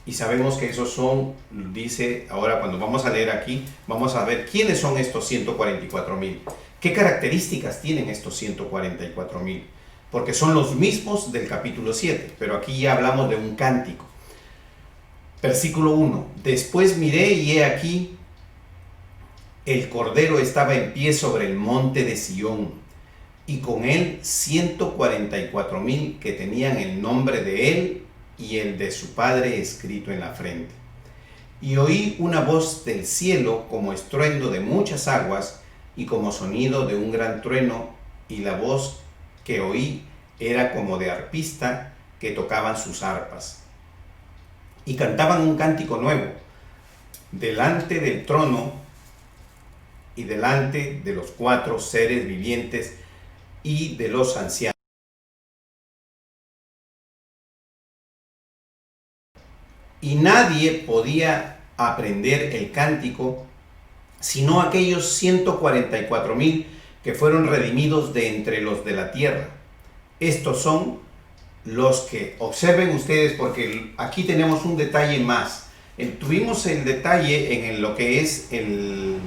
Y sabemos que esos son, dice, ahora cuando vamos a leer aquí, vamos a ver quiénes son estos 144,000. ¿Qué características tienen estos 144,000? Porque son los mismos del capítulo 7, pero aquí ya hablamos de un cántico. Versículo 1. Después miré y he aquí, el Cordero estaba en pie sobre el monte de Sión, y con él 144,000 que tenían el nombre de él y el de su Padre escrito en la frente. Y oí una voz del cielo como estruendo de muchas aguas y como sonido de un gran trueno, y la voz que oí era como de arpista que tocaban sus arpas. Y cantaban un cántico nuevo, delante del trono y delante de los cuatro seres vivientes y de los ancianos. Y nadie podía aprender el cántico, sino aquellos 144,000 que fueron redimidos de entre los de la tierra. Estos son los que, observen ustedes, porque aquí tenemos un detalle más. Tuvimos el detalle en lo que es el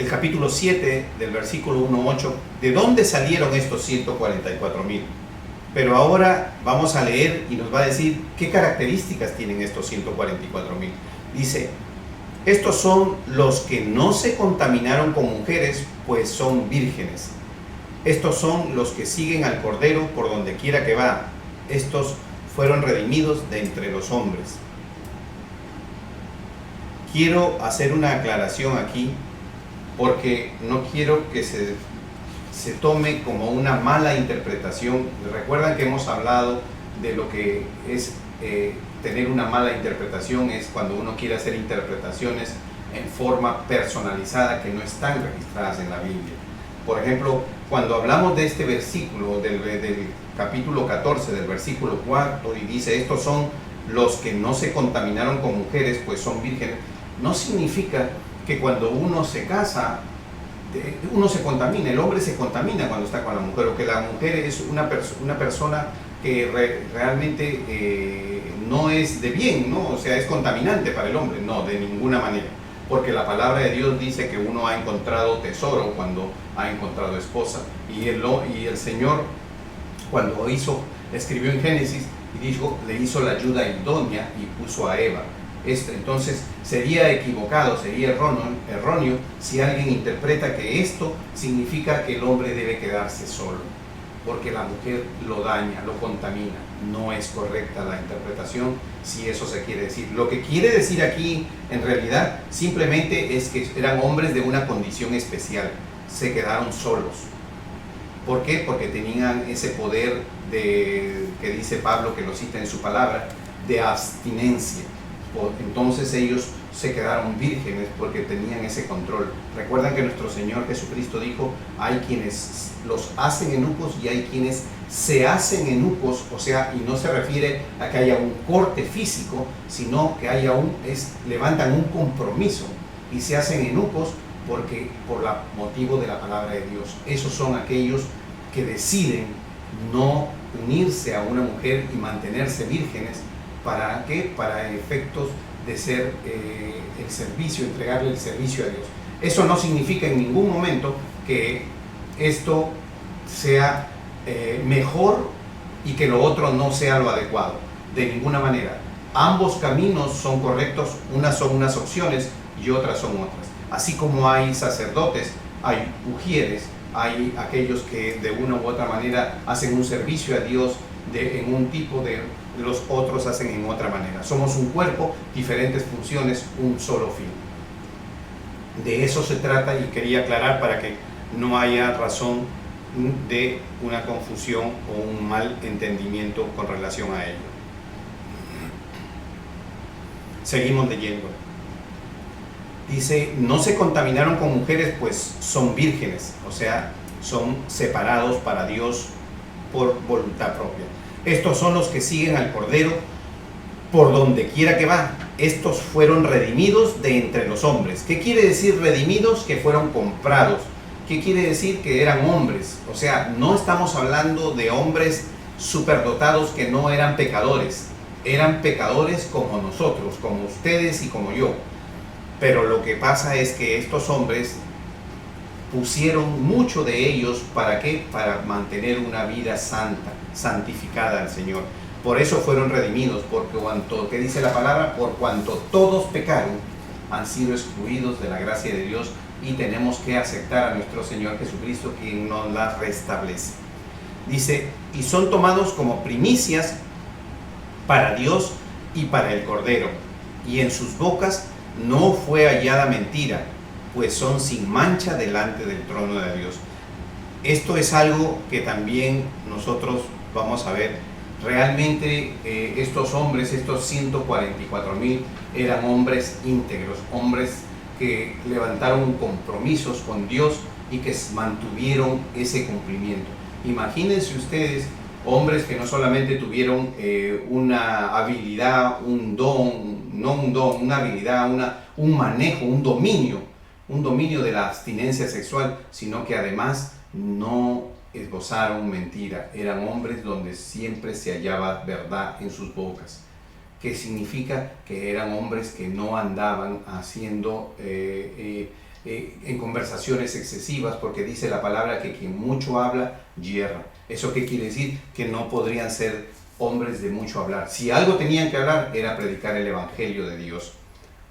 capítulo 7 del versículo 1 a 8. ¿De dónde salieron estos 144,000? Pero ahora vamos a leer y nos va a decir qué características tienen estos 144,000. Dice, estos son los que no se contaminaron con mujeres, pues son vírgenes. Estos son los que siguen al Cordero por donde quiera que va. Estos fueron redimidos de entre los hombres. Quiero hacer una aclaración aquí, porque no quiero que se tome como una mala interpretación. Recuerdan que hemos hablado de lo que es tener una mala interpretación, es cuando uno quiere hacer interpretaciones en forma personalizada que no están registradas en la Biblia. Por ejemplo, cuando hablamos de este versículo del capítulo 14, del versículo 4, y dice, estos son los que no se contaminaron con mujeres, pues son vírgenes, no significa que cuando uno se casa, uno se contamina, el hombre se contamina cuando está con la mujer, o que la mujer es una persona que realmente no es de bien, ¿no? O sea, es contaminante para el hombre. No, de ninguna manera. Porque la palabra de Dios dice que uno ha encontrado tesoro cuando ha encontrado esposa. Y el Señor, cuando escribió en Génesis, y dijo, le hizo la ayuda idónea y puso a Eva. Entonces sería equivocado, sería erróneo si alguien interpreta que esto significa que el hombre debe quedarse solo, porque la mujer lo daña, lo contamina. No es correcta la interpretación si eso se quiere decir. Lo que quiere decir aquí en realidad simplemente es que eran hombres de una condición especial, se quedaron solos. ¿Por qué? Porque tenían ese poder que dice Pablo, que lo cita en su palabra, de abstinencia. Entonces ellos se quedaron vírgenes porque tenían ese control. Recuerdan que nuestro Señor Jesucristo dijo, hay quienes los hacen eunucos y hay quienes se hacen eunucos, o sea, y no se refiere a que haya un corte físico, sino que levantan un compromiso y se hacen eunucos por motivo de la palabra de Dios. Esos son aquellos que deciden no unirse a una mujer y mantenerse vírgenes. ¿Para qué? Para efectos de ser el servicio, entregarle el servicio a Dios. Eso no significa en ningún momento que esto sea mejor y que lo otro no sea lo adecuado. De ninguna manera. Ambos caminos son correctos, unas son unas opciones y otras son otras. Así como hay sacerdotes, hay ujieres, hay aquellos que de una u otra manera hacen un servicio a Dios en un tipo los otros hacen en otra manera. Somos un cuerpo, diferentes funciones, un solo fin. De eso se trata, y quería aclarar para que no haya razón de una confusión o un mal entendimiento con relación a ello. Seguimos leyendo. Dice, no se contaminaron con mujeres, pues son vírgenes, o sea, son separados para Dios por voluntad propia. Estos son los que siguen al Cordero por donde quiera que va. Estos fueron redimidos de entre los hombres. ¿Qué quiere decir redimidos? Que fueron comprados. ¿Qué quiere decir? Que eran hombres. O sea, no estamos hablando de hombres superdotados que no eran pecadores. Eran pecadores como nosotros, como ustedes y como yo. Pero lo que pasa es que estos hombres pusieron mucho de ellos, ¿para qué? Para mantener una vida santa, santificada al Señor. Por eso fueron redimidos, porque ¿qué dice la palabra? Por cuanto todos pecaron, han sido excluidos de la gracia de Dios, y tenemos que aceptar a nuestro Señor Jesucristo, quien nos la restablece. Dice, y son tomados como primicias para Dios y para el Cordero, y en sus bocas no fue hallada mentira, pues son sin mancha delante del trono de Dios. Esto es algo que también nosotros vamos a ver. Realmente estos hombres, estos 144,000, eran hombres íntegros, hombres que levantaron compromisos con Dios y que mantuvieron ese cumplimiento. Imagínense ustedes, hombres que no solamente tuvieron una habilidad, una habilidad, un manejo, un dominio de la abstinencia sexual, sino que además no esbozaron mentira. Eran hombres donde siempre se hallaba verdad en sus bocas. ¿Qué significa? Que eran hombres que no andaban haciendo en conversaciones excesivas, porque dice la palabra que quien mucho habla, yerra. ¿Eso qué quiere decir? Que no podrían ser hombres de mucho hablar. Si algo tenían que hablar era predicar el Evangelio de Dios.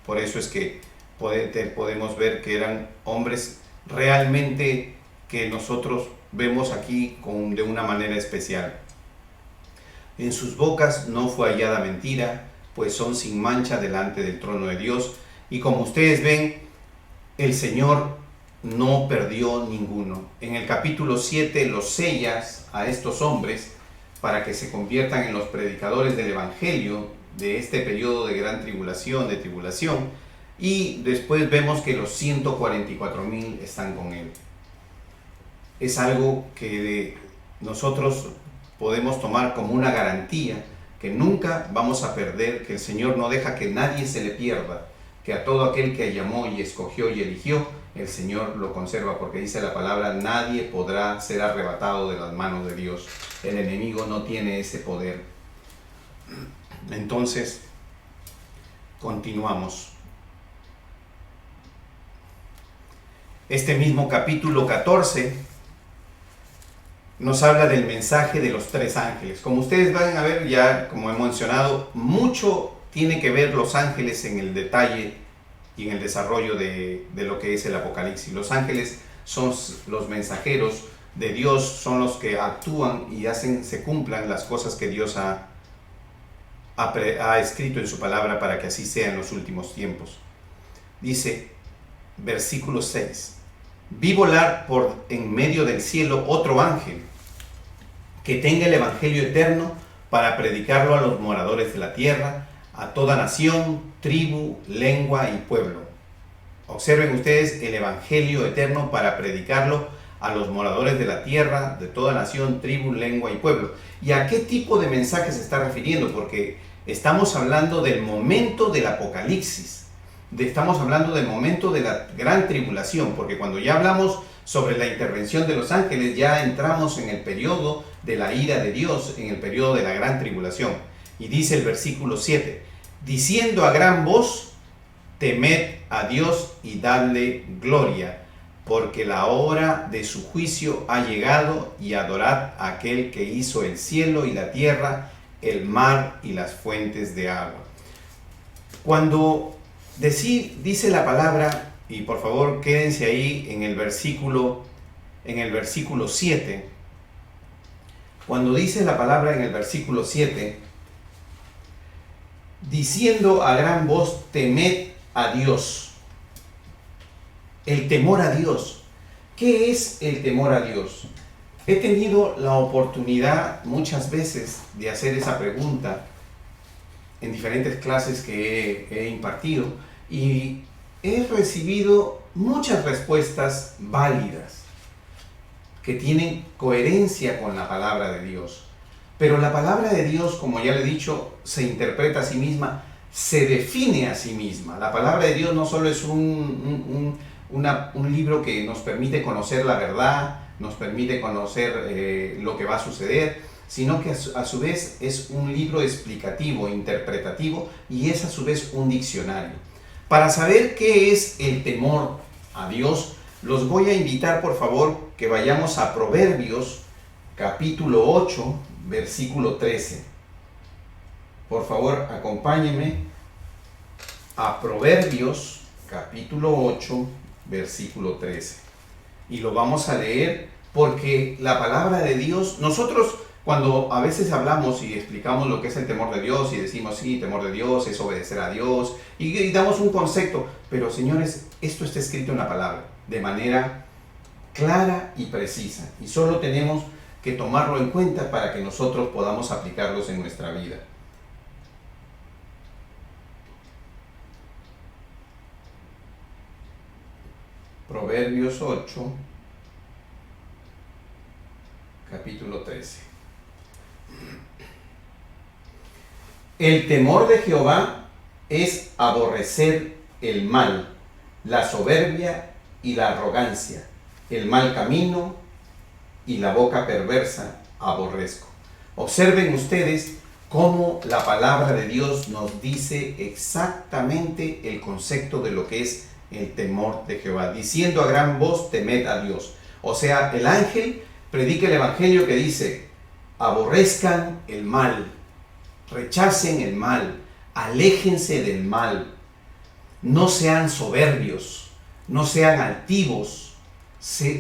Por eso es que podemos ver que eran hombres realmente que nosotros vemos aquí de una manera especial. En sus bocas no fue hallada mentira, pues son sin mancha delante del trono de Dios. Y como ustedes ven, el Señor no perdió ninguno. En el capítulo 7 los sellas a estos hombres para que se conviertan en los predicadores del Evangelio de este periodo de gran tribulación, y después vemos que los 144,000 están con él. Es algo que nosotros podemos tomar como una garantía, que nunca vamos a perder, que el Señor no deja que nadie se le pierda, que a todo aquel que llamó y escogió y eligió, el Señor lo conserva, porque dice la palabra, nadie podrá ser arrebatado de las manos de Dios. El enemigo no tiene ese poder. Entonces, continuamos. Este mismo capítulo 14 nos habla del mensaje de los 3 ángeles. Como ustedes van a ver, ya como he mencionado, mucho tiene que ver los ángeles en el detalle y en el desarrollo de lo que es el Apocalipsis. Los ángeles son los mensajeros de Dios, son los que actúan y se cumplan las cosas que Dios ha escrito en su palabra para que así sea en los últimos tiempos. Dice, versículo 6, vi volar por en medio del cielo otro ángel que tenga el evangelio eterno para predicarlo a los moradores de la tierra, a toda nación, tribu, lengua y pueblo. Observen ustedes el evangelio eterno para predicarlo a los moradores de la tierra, de toda nación, tribu, lengua y pueblo. ¿Y a qué tipo de mensaje se está refiriendo? Porque estamos hablando del momento del Apocalipsis. Estamos hablando del momento de la gran tribulación, porque cuando ya hablamos sobre la intervención de los ángeles, ya entramos en el periodo de la ira de Dios, en el periodo de la gran tribulación. Y dice el versículo 7, diciendo a gran voz, temed a Dios y dadle gloria, porque la hora de su juicio ha llegado, y adorad a aquel que hizo el cielo y la tierra, el mar y las fuentes de agua. Cuando dice la palabra, y por favor quédense ahí en el versículo 7, cuando dice la palabra en el versículo 7, diciendo a gran voz, temed a Dios. El temor a Dios. ¿Qué es el temor a Dios? He tenido la oportunidad muchas veces de hacer esa pregunta en diferentes clases que he impartido y he recibido muchas respuestas válidas que tienen coherencia con la palabra de Dios. Pero la palabra de Dios, como ya le he dicho, se interpreta a sí misma, se define a sí misma. La palabra de Dios no solo es un libro que nos permite conocer la verdad, nos permite conocer lo que va a suceder, sino que a su vez es un libro explicativo, interpretativo, y es a su vez un diccionario. Para saber qué es el temor a Dios, los voy a invitar por favor que vayamos a Proverbios capítulo 8, versículo 13. Por favor, acompáñenme a Proverbios capítulo 8, versículo 13. Y lo vamos a leer porque la palabra de Dios, nosotros cuando a veces hablamos y explicamos lo que es el temor de Dios y decimos, sí, temor de Dios es obedecer a Dios y damos un concepto, pero señores, esto está escrito en la palabra de manera clara y precisa y solo tenemos que tomarlo en cuenta para que nosotros podamos aplicarlos en nuestra vida. Proverbios 8, capítulo 13. El temor de Jehová es aborrecer el mal, la soberbia y la arrogancia, el mal camino y la boca perversa aborrezco. Observen ustedes cómo la palabra de Dios nos dice exactamente el concepto de lo que es el temor de Jehová, diciendo a gran voz, temed a Dios. O sea, el ángel predica el evangelio que dice: aborrezcan el mal, rechacen el mal, aléjense del mal, no sean soberbios, no sean altivos,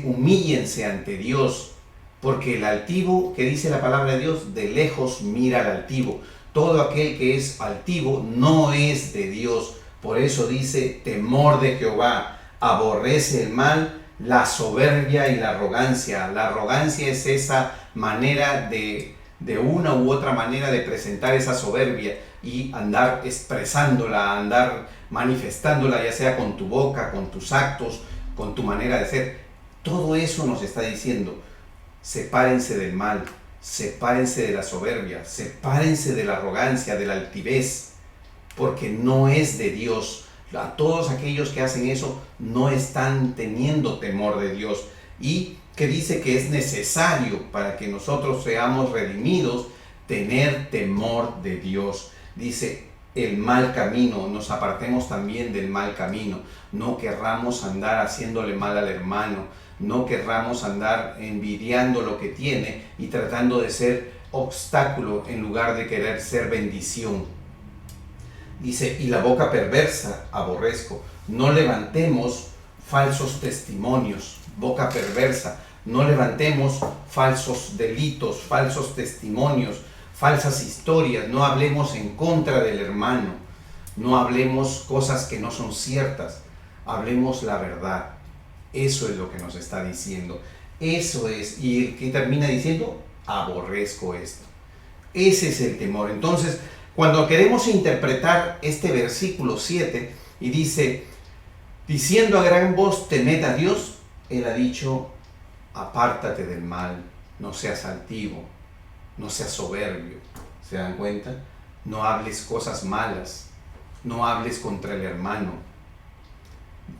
humíllense ante Dios, porque el altivo, que dice la palabra de Dios, de lejos mira al altivo. Todo aquel que es altivo no es de Dios. Por eso dice: temor de Jehová, aborrece el mal, la soberbia y la arrogancia. La arrogancia es esa manera de una u otra manera de presentar esa soberbia y andar expresándola, andar manifestándola, ya sea con tu boca, con tus actos, con tu manera de ser. Todo eso nos está diciendo: sepárense del mal, sepárense de la soberbia, sepárense de la arrogancia, de la altivez, porque no es de Dios. A todos aquellos que hacen eso no están teniendo temor de Dios. Y que dice que es necesario para que nosotros seamos redimidos tener temor de Dios. Dice: el mal camino, nos apartemos también del mal camino. No querramos andar haciéndole mal al hermano, no querramos andar envidiando lo que tiene y tratando de ser obstáculo en lugar de querer ser bendición. Dice: y la boca perversa aborrezco. No levantemos falsos testimonios, boca perversa. No levantemos falsos delitos, falsos testimonios, falsas historias. No hablemos en contra del hermano. No hablemos cosas que no son ciertas. Hablemos la verdad. Eso es lo que nos está diciendo. Eso es. ¿Y el que termina diciendo? Aborrezco esto. Ese es el temor. Entonces, cuando queremos interpretar este versículo 7 y dice: diciendo a gran voz, temed a Dios, Él ha dicho: apártate del mal, no seas altivo, no seas soberbio. ¿Se dan cuenta? No hables cosas malas, no hables contra el hermano,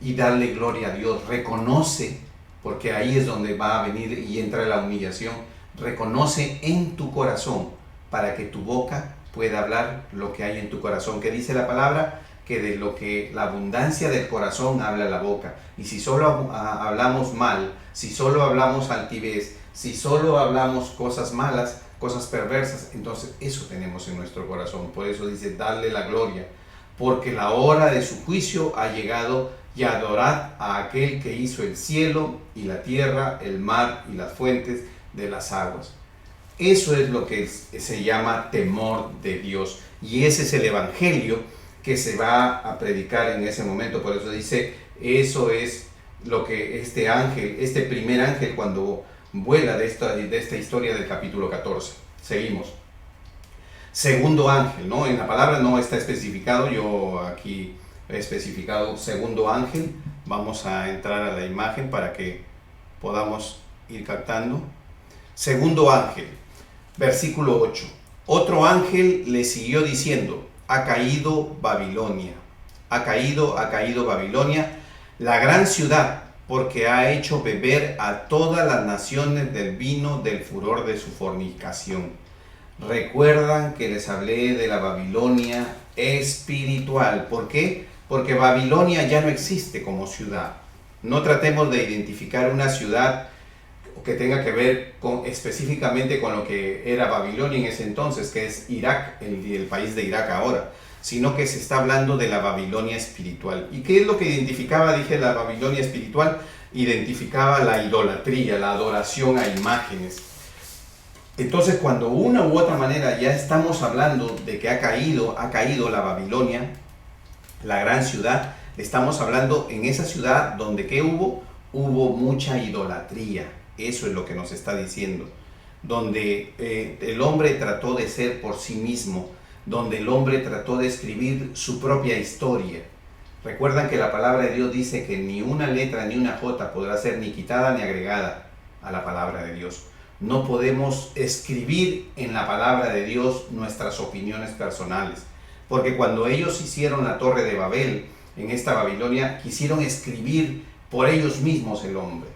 y darle gloria a Dios. Reconoce, porque ahí es donde va a venir y entra la humillación. Reconoce en tu corazón, para que tu boca pueda hablar lo que hay en tu corazón. Que dice la palabra que de lo que la abundancia del corazón habla la boca. Y si solo hablamos mal, si solo hablamos altivez, si solo hablamos cosas malas, cosas perversas, entonces eso tenemos en nuestro corazón. Por eso dice: darle la gloria, porque la hora de su juicio ha llegado, y adorad a aquel que hizo el cielo y la tierra, el mar y las fuentes de las aguas. Eso es lo que se llama temor de Dios, y ese es el evangelio que se va a predicar en ese momento. Por eso dice: eso es lo que este ángel, este primer ángel, cuando vuela de esta historia del capítulo 14. Seguimos. Segundo ángel, ¿no? En la palabra no está especificado, yo aquí he especificado segundo ángel. Vamos a entrar a la imagen para que podamos ir captando. Segundo ángel, versículo 8. Otro ángel le siguió diciendo: ha caído Babilonia, ha caído Babilonia, la gran ciudad, porque ha hecho beber a todas las naciones del vino del furor de su fornicación. Recuerdan que les hablé de la Babilonia espiritual. ¿Por qué? Porque Babilonia ya no existe como ciudad. No tratemos de identificar una ciudad que tenga que ver específicamente con lo que era Babilonia en ese entonces, que es Irak, el país de Irak ahora, sino que se está hablando de la Babilonia espiritual. ¿Y qué es lo que identificaba? Dije, la Babilonia espiritual identificaba la idolatría, la adoración a imágenes. Entonces, cuando una u otra manera ya estamos hablando de que ha caído la Babilonia, la gran ciudad, estamos hablando en esa ciudad donde ¿qué hubo? Hubo mucha idolatría. Eso es lo que nos está diciendo. Donde el hombre trató de ser por sí mismo, donde el hombre trató de escribir su propia historia. Recuerdan que la palabra de Dios dice que ni una letra ni una jota podrá ser ni quitada ni agregada a la palabra de Dios. No podemos escribir en la palabra de Dios nuestras opiniones personales, porque cuando ellos hicieron la torre de Babel, en esta Babilonia, quisieron escribir por ellos mismos el hombre.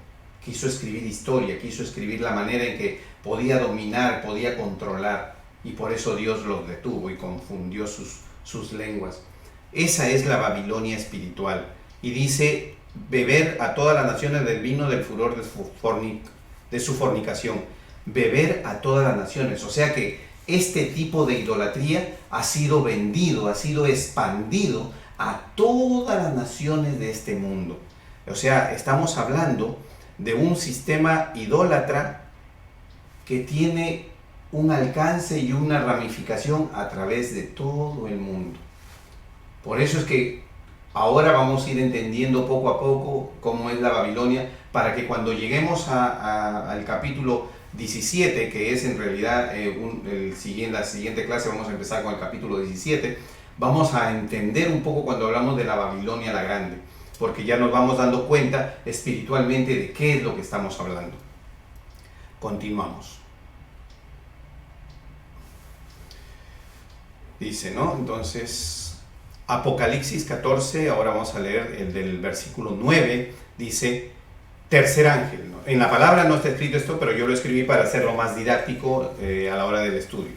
Quiso escribir historia, quiso escribir la manera en que podía dominar, podía controlar, y por eso Dios los detuvo y confundió sus lenguas. Esa es la Babilonia espiritual. Y dice: beber a todas las naciones del vino del furor de su fornicación, beber a todas las naciones. O sea que este tipo de idolatría ha sido vendido, ha sido expandido a todas las naciones de este mundo. O sea, estamos hablando de un sistema idólatra que tiene un alcance y una ramificación a través de todo el mundo. Por eso es que ahora vamos a ir entendiendo poco a poco cómo es la Babilonia, para que cuando lleguemos al capítulo 17, que es en realidad la siguiente clase, vamos a empezar con el capítulo 17, vamos a entender un poco cuando hablamos de la Babilonia la Grande, porque ya nos vamos dando cuenta espiritualmente de qué es lo que estamos hablando. Continuamos. Dice, ¿no? Entonces, Apocalipsis 14, ahora vamos a leer el del versículo 9, dice, tercer ángel, ¿no? En la palabra no está escrito esto, pero yo lo escribí para hacerlo más didáctico a la hora del estudio.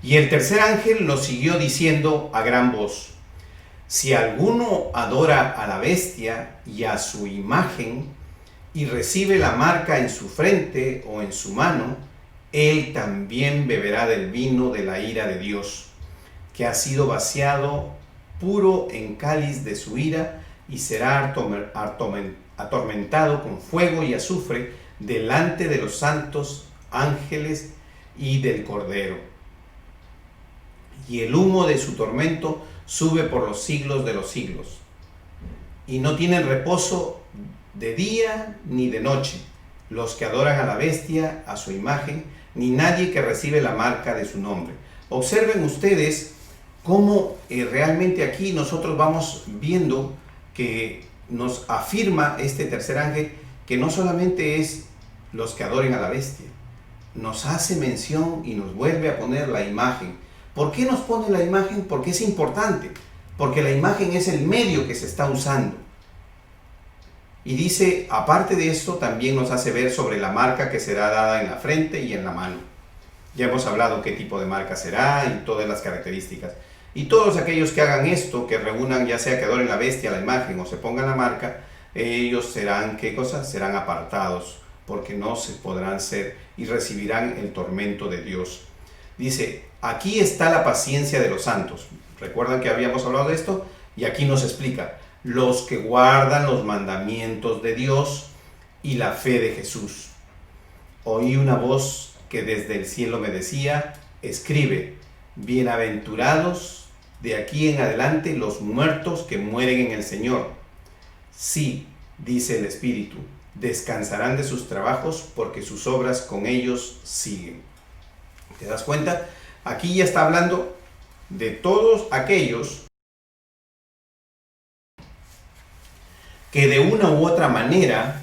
Y el tercer ángel lo siguió diciendo a gran voz, si alguno adora a la bestia y a su imagen y recibe la marca en su frente o en su mano, él también beberá del vino de la ira de Dios, que ha sido vaciado puro en cáliz de su ira, y será atormentado con fuego y azufre delante de los santos ángeles y del Cordero. Y el humo de su tormento sube por los siglos de los siglos. Y no tienen reposo de día ni de noche los que adoran a la bestia, a su imagen, ni nadie que recibe la marca de su nombre. Observen ustedes cómo realmente aquí nosotros vamos viendo que nos afirma este tercer ángel que no solamente es los que adoren a la bestia, nos hace mención y nos vuelve a poner la imagen. ¿Por qué nos pone la imagen? Porque es importante, porque la imagen es el medio que se está usando. Y dice, aparte de esto, también nos hace ver sobre la marca que será dada en la frente y en la mano. Ya hemos hablado qué tipo de marca será y todas las características. Y todos aquellos que hagan esto, que reúnan, ya sea que adoren la bestia, la imagen, o se pongan la marca, ellos serán, ¿qué cosa? Serán apartados, porque no se podrán ser y recibirán el tormento de Dios. Dice, aquí está la paciencia de los santos. ¿Recuerdan que habíamos hablado de esto? Y aquí nos explica, los que guardan los mandamientos de Dios y la fe de Jesús. Oí una voz que desde el cielo me decía, escribe, bienaventurados de aquí en adelante los muertos que mueren en el Señor. Sí, dice el Espíritu, descansarán de sus trabajos porque sus obras con ellos siguen. ¿Te das cuenta? Aquí ya está hablando de todos aquellos que de una u otra manera,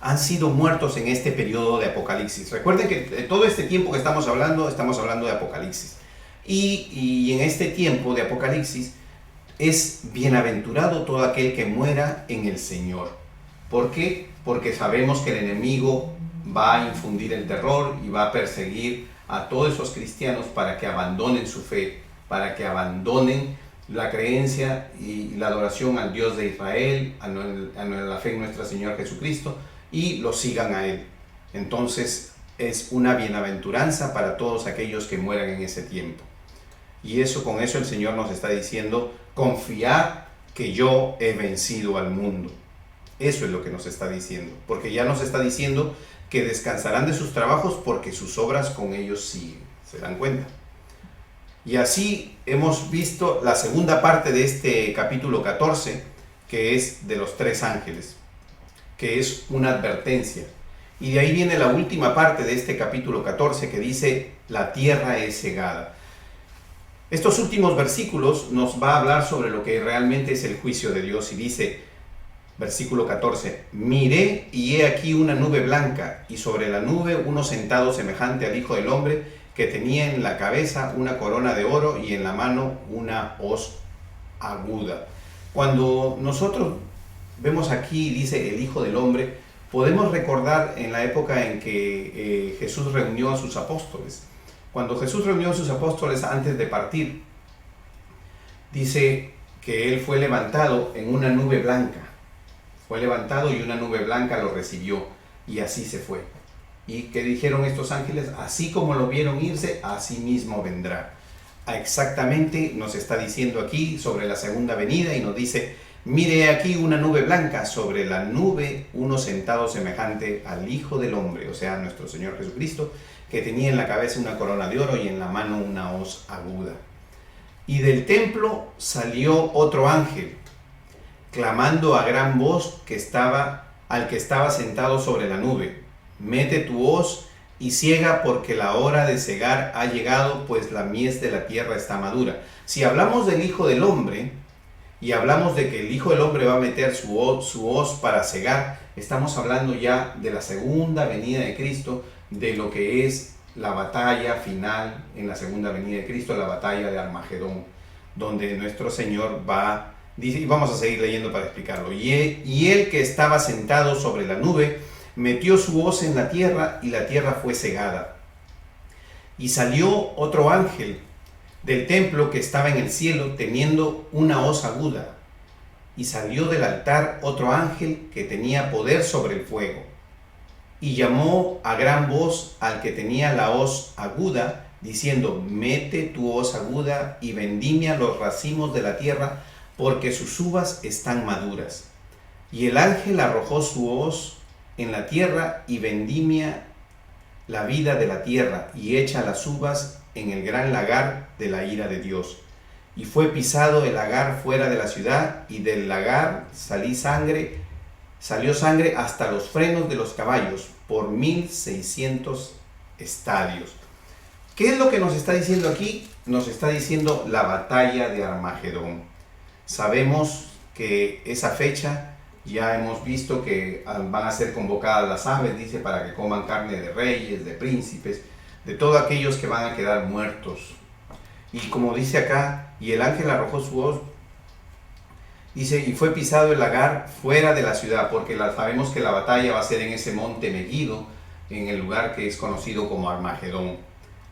han sido muertos en este periodo de Apocalipsis. Recuerden que todo este tiempo que estamos hablando de Apocalipsis. Y en este tiempo de Apocalipsis es bienaventurado todo aquel que muera en el Señor. ¿Por qué? Porque sabemos que el enemigo va a infundir el terror y va a perseguir a todos esos cristianos para que abandonen su fe, para que abandonen la creencia y la adoración al Dios de Israel, a la fe en nuestro Señor Jesucristo, y lo sigan a Él. Entonces es una bienaventuranza para todos aquellos que mueran en ese tiempo. Y con eso el Señor nos está diciendo, confiad que yo he vencido al mundo. Eso es lo que nos está diciendo, porque ya nos está diciendo que descansarán de sus trabajos porque sus obras con ellos siguen. ¿Se dan cuenta? Y así hemos visto la segunda parte de este capítulo 14, que es de los tres ángeles, que es una advertencia. Y de ahí viene la última parte de este capítulo 14, que dice, la tierra es cegada. Estos últimos versículos nos va a hablar sobre lo que realmente es el juicio de Dios, y dice, versículo 14, miré y he aquí una nube blanca, y sobre la nube uno sentado semejante al Hijo del Hombre, que tenía en la cabeza una corona de oro y en la mano una hoz aguda. Cuando nosotros vemos aquí, dice el Hijo del Hombre, podemos recordar en la época en que Jesús reunió a sus apóstoles. Cuando Jesús reunió a sus apóstoles antes de partir, dice que Él fue levantado en una nube blanca. Fue levantado y una nube blanca lo recibió. y así se fue. ¿Y qué dijeron estos ángeles? Así como lo vieron irse, así mismo vendrá. Exactamente nos está diciendo aquí sobre la segunda venida y nos dice: mire aquí una nube blanca, sobre la nube uno sentado semejante al Hijo del Hombre, o sea, nuestro Señor Jesucristo, que tenía en la cabeza una corona de oro y en la mano una hoz aguda. Y del templo salió otro ángel, clamando a gran voz al que estaba sentado sobre la nube: mete tu hoz y ciega, porque la hora de cegar ha llegado, pues la mies de la tierra está madura. Si hablamos del Hijo del Hombre, y hablamos de que el Hijo del Hombre va a meter su hoz para cegar, estamos hablando ya de la segunda venida de Cristo, de lo que es la batalla final en la segunda venida de Cristo, la batalla de Armagedón, donde nuestro Señor va, dice, y vamos a seguir leyendo para explicarlo: y él que estaba sentado sobre la nube metió su hoz en la tierra, y la tierra fue cegada. Y salió otro ángel del templo que estaba en el cielo, teniendo una hoz aguda. Y salió del altar otro ángel que tenía poder sobre el fuego. Y llamó a gran voz al que tenía la hoz aguda, diciendo: mete tu hoz aguda y vendimia los racimos de la tierra, porque sus uvas están maduras. Y el ángel arrojó su hoz en la tierra y vendimia la vida de la tierra y echa las uvas en el gran lagar de la ira de Dios. Y fue pisado el lagar fuera de la ciudad, y del lagar salió sangre hasta los frenos de los caballos, por 1600 estadios. ¿Qué es lo que nos está diciendo aquí? Nos está diciendo la batalla de Armagedón. Sabemos que esa fecha, ya hemos visto que van a ser convocadas las aves, dice, para que coman carne de reyes, de príncipes, de todos aquellos que van a quedar muertos. Y como dice acá: y el ángel arrojó su hoz, dice, y fue pisado el lagar fuera de la ciudad, porque sabemos que la batalla va a ser en ese monte Megiddo, en el lugar que es conocido como Armagedón.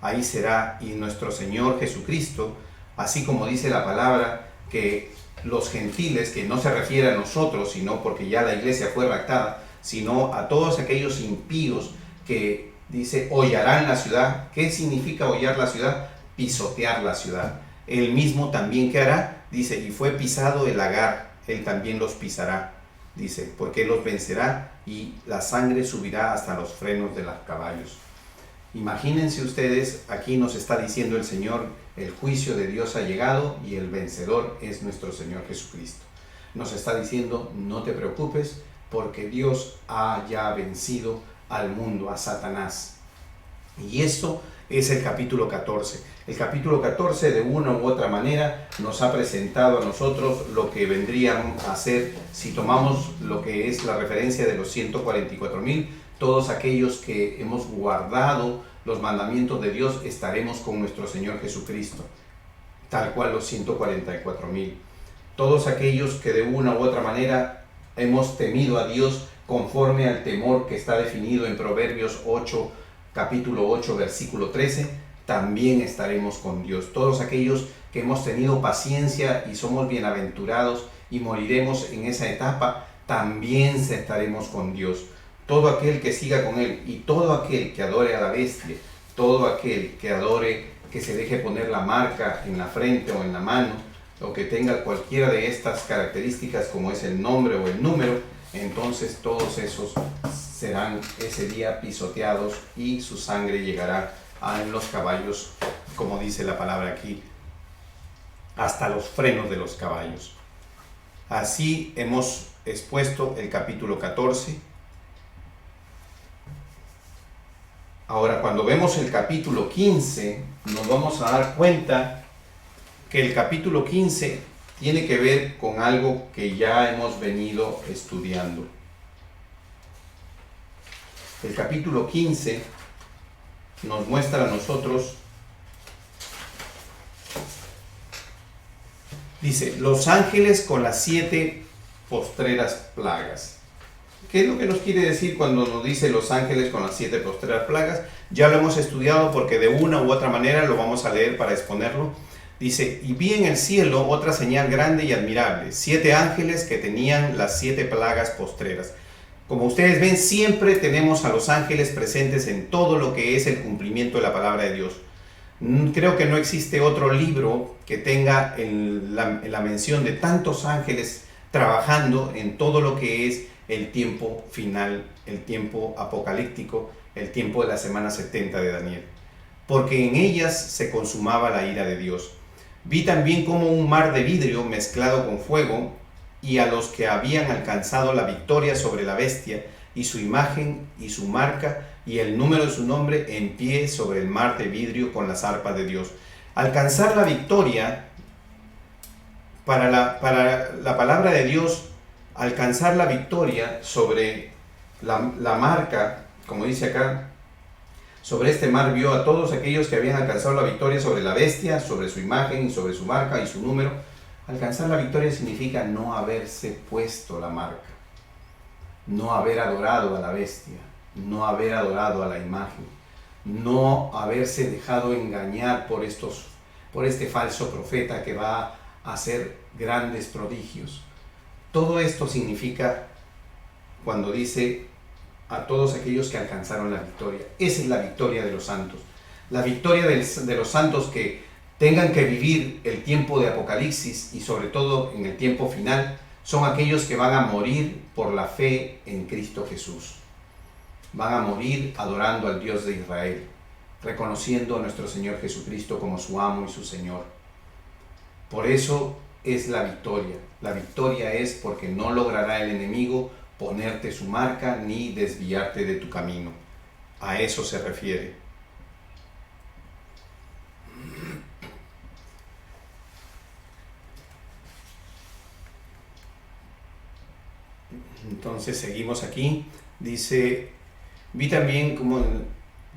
Ahí será, y nuestro Señor Jesucristo, así como dice la palabra, que los gentiles, que no se refiere a nosotros, sino porque ya la iglesia fue raptada, sino a todos aquellos impíos que, dice, hollarán la ciudad. ¿Qué significa hollar la ciudad? Pisotear la ciudad. Él mismo también, ¿qué hará? Dice, y fue pisado el lagar, él también los pisará, dice, porque él los vencerá, y la sangre subirá hasta los frenos de los caballos. Imagínense ustedes, aquí nos está diciendo el Señor: el juicio de Dios ha llegado y el vencedor es nuestro Señor Jesucristo. Nos está diciendo: no te preocupes, porque Dios ha ya vencido al mundo, a Satanás. Y esto es el capítulo 14. El capítulo 14, de una u otra manera, nos ha presentado a nosotros lo que vendrían a ser, si tomamos lo que es la referencia de los 144,000, todos aquellos que hemos guardado los mandamientos de Dios, estaremos con nuestro Señor Jesucristo, tal cual los 144,000. Todos aquellos que de una u otra manera hemos temido a Dios conforme al temor que está definido en Proverbios 8, capítulo 8, versículo 13, también estaremos con Dios. Todos aquellos que hemos tenido paciencia y somos bienaventurados y moriremos en esa etapa, también estaremos con Dios. Todo aquel que siga con Él, y todo aquel que adore a la bestia, todo aquel que adore, que se deje poner la marca en la frente o en la mano, o que tenga cualquiera de estas características, como es el nombre o el número, entonces todos esos serán ese día pisoteados, y su sangre llegará a los caballos, como dice la palabra aquí, hasta los frenos de los caballos. Así hemos expuesto el capítulo 14. Ahora, cuando vemos el capítulo 15, nos vamos a dar cuenta que el capítulo 15 tiene que ver con algo que ya hemos venido estudiando. El capítulo 15 nos muestra a nosotros, dice, los ángeles con las 7 postreras plagas. ¿Qué es lo que nos quiere decir cuando nos dice los ángeles con las 7 postreras plagas? Ya lo hemos estudiado, porque de una u otra manera lo vamos a leer para exponerlo. Dice, y vi en el cielo otra señal grande y admirable, 7 ángeles que tenían las 7 plagas postreras. Como ustedes ven, siempre tenemos a los ángeles presentes en todo lo que es el cumplimiento de la palabra de Dios. Creo que no existe otro libro que tenga la mención de tantos ángeles trabajando en todo lo que es el tiempo final, el tiempo apocalíptico, el tiempo de la semana 70 de Daniel, porque en ellas se consumaba la ira de Dios. Vi también como un mar de vidrio mezclado con fuego, y a los que habían alcanzado la victoria sobre la bestia y su imagen y su marca y el número de su nombre, en pie sobre el mar de vidrio con las arpas de Dios. Alcanzar la victoria, para la palabra de Dios, alcanzar la victoria sobre la marca, como dice acá, sobre este mar vio a todos aquellos que habían alcanzado la victoria sobre la bestia, sobre su imagen y sobre su marca y su número. Alcanzar la victoria significa no haberse puesto la marca, no haber adorado a la bestia, no haber adorado a la imagen, no haberse dejado engañar por este falso profeta que va a hacer grandes prodigios. Todo esto significa cuando dice a todos aquellos que alcanzaron la victoria. Esa es la victoria de los santos. La victoria de los santos que tengan que vivir el tiempo de Apocalipsis y sobre todo en el tiempo final, son aquellos que van a morir por la fe en Cristo Jesús. Van a morir adorando al Dios de Israel, reconociendo a nuestro Señor Jesucristo como su amo y su Señor. Por eso es la victoria. La victoria es porque no logrará el enemigo ponerte su marca ni desviarte de tu camino. A eso se refiere. Entonces seguimos aquí, dice, vi también como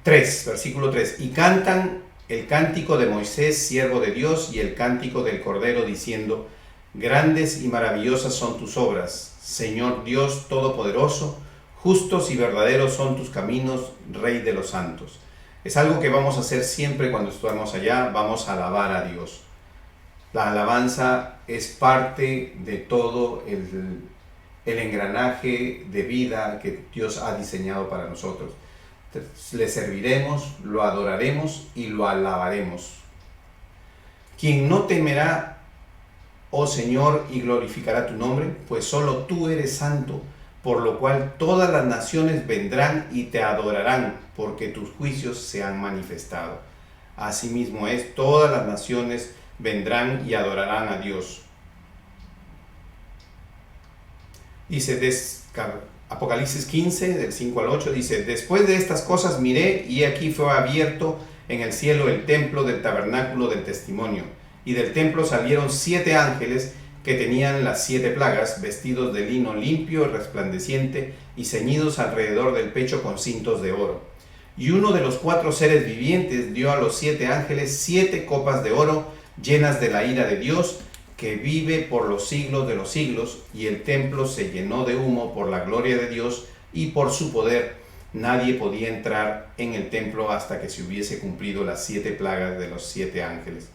3, versículo 3, y cantan el cántico de Moisés, siervo de Dios, y el cántico del Cordero, diciendo, grandes y maravillosas son tus obras, Señor Dios Todopoderoso, justos y verdaderos son tus caminos, Rey de los santos. Es algo que vamos a hacer siempre cuando estamos allá, vamos a alabar a Dios. La alabanza es parte de todo el engranaje de vida que Dios ha diseñado para nosotros. Le serviremos, lo adoraremos y lo alabaremos. Quien no temerá, oh Señor, y glorificará tu nombre, pues solo tú eres santo, por lo cual todas las naciones vendrán y te adorarán, porque tus juicios se han manifestado. Asimismo es, todas las naciones vendrán y adorarán a Dios. Dice Apocalipsis 15, del 5 al 8, dice, después de estas cosas miré, y aquí fue abierto en el cielo el templo del tabernáculo del testimonio, y del templo salieron 7 ángeles que tenían las 7 plagas, vestidos de lino limpio y resplandeciente, y ceñidos alrededor del pecho con cintos de oro. Y uno de los 4 seres vivientes dio a los 7 ángeles 7 copas de oro, llenas de la ira de Dios, que vive por los siglos de los siglos, y el templo se llenó de humo por la gloria de Dios y por su poder. Nadie podía entrar en el templo hasta que se hubiese cumplido las 7 plagas de los 7 ángeles.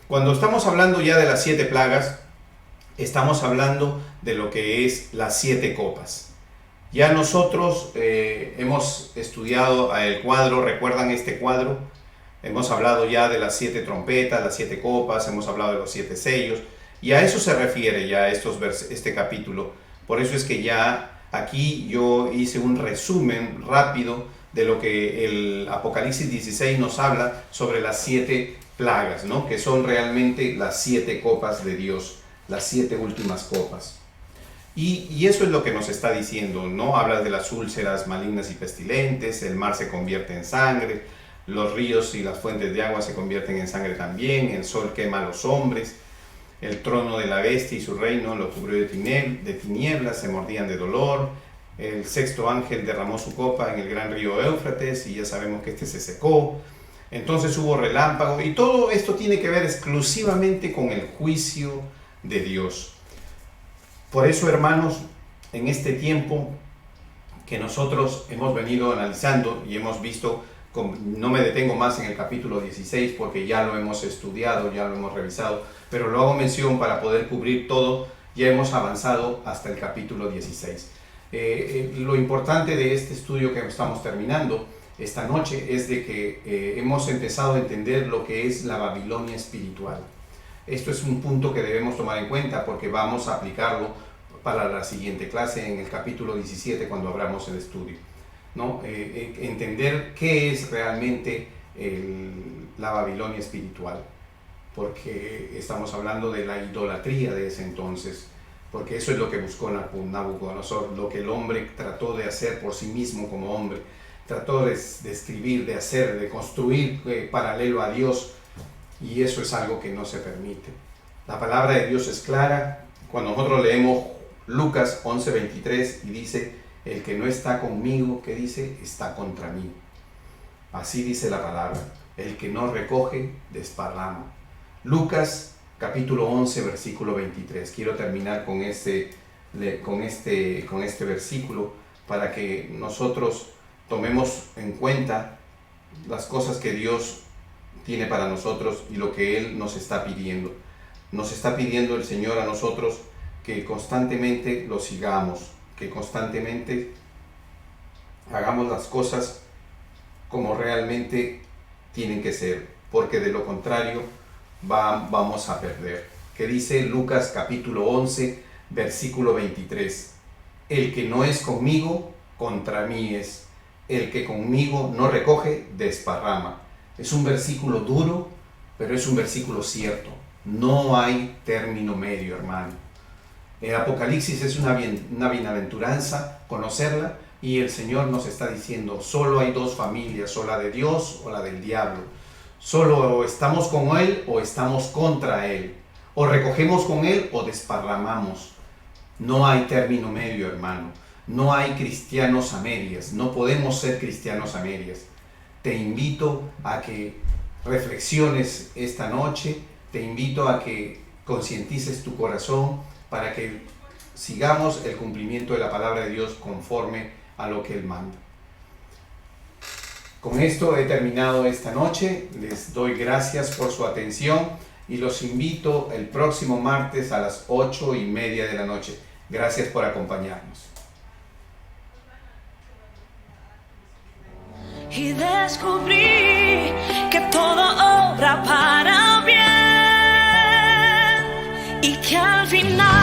Cuando estamos hablando ya de las 7 plagas, estamos hablando de lo que es las 7 copas. Ya nosotros hemos estudiado el cuadro, ¿recuerdan este cuadro? Hemos hablado ya de las 7 trompetas, las 7 copas, hemos hablado de los 7 sellos, y a eso se refiere ya este capítulo. Por eso es que ya aquí yo hice un resumen rápido de lo que el Apocalipsis 16 nos habla sobre las 7 plagas, ¿no? Que son realmente las 7 copas de Dios, las 7 últimas copas. Y eso es lo que nos está diciendo, ¿no? Habla de las úlceras malignas y pestilentes, el mar se convierte en sangre, los ríos y las fuentes de agua se convierten en sangre también, el sol quema a los hombres, el trono de la bestia y su reino lo cubrió de tinieblas, se mordían de dolor, el 6º ángel derramó su copa en el gran río Éufrates, y ya sabemos que este se secó, entonces hubo relámpago, y todo esto tiene que ver exclusivamente con el juicio de Dios. Por eso, hermanos, en este tiempo que nosotros hemos venido analizando y hemos visto, no me detengo más en el capítulo 16 porque ya lo hemos estudiado, ya lo hemos revisado, pero lo hago mención para poder cubrir todo. Ya hemos avanzado hasta el capítulo 16. Lo importante de este estudio que estamos terminando esta noche es de que hemos empezado a entender lo que es la Babilonia espiritual. Esto es un punto que debemos tomar en cuenta porque vamos a aplicarlo para la siguiente clase en el capítulo 17 cuando abramos el estudio, ¿no? Entender qué es realmente la Babilonia espiritual, porque estamos hablando de la idolatría de ese entonces, porque eso es lo que buscó Nabucodonosor, lo que el hombre trató de hacer por sí mismo como hombre, trató de escribir, de hacer, de construir paralelo a Dios, y eso es algo que no se permite. La palabra de Dios es clara. Cuando nosotros leemos Lucas 11:23 y dice, el que no está conmigo, ¿qué dice? Está contra mí. Así dice la palabra, el que no recoge, desparrama. Lucas capítulo 11, versículo 23. Quiero terminar con este versículo para que nosotros tomemos en cuenta las cosas que Dios tiene para nosotros y lo que Él nos está pidiendo. Nos está pidiendo el Señor a nosotros que constantemente lo sigamos, que constantemente hagamos las cosas como realmente tienen que ser, porque de lo contrario vamos a perder. Que dice Lucas capítulo 11, versículo 23. El que no es conmigo, contra mí es. El que conmigo no recoge, desparrama. Es un versículo duro, pero es un versículo cierto. No hay término medio, hermano. El Apocalipsis es una bienaventuranza, conocerla, y el Señor nos está diciendo, solo hay dos familias, o la de Dios o la del diablo. Solo estamos con Él o estamos contra Él. O recogemos con Él o desparramamos. No hay término medio, hermano. No hay cristianos a medias. No podemos ser cristianos a medias. Te invito a que reflexiones esta noche. Te invito a que concientices tu corazón para que sigamos el cumplimiento de la palabra de Dios conforme a lo que Él manda. Con esto he terminado esta noche. Les doy gracias por su atención y los invito el próximo martes a las 8:30 de la noche. Gracias por acompañarnos. Y descubrí que todo obra para bien y que al final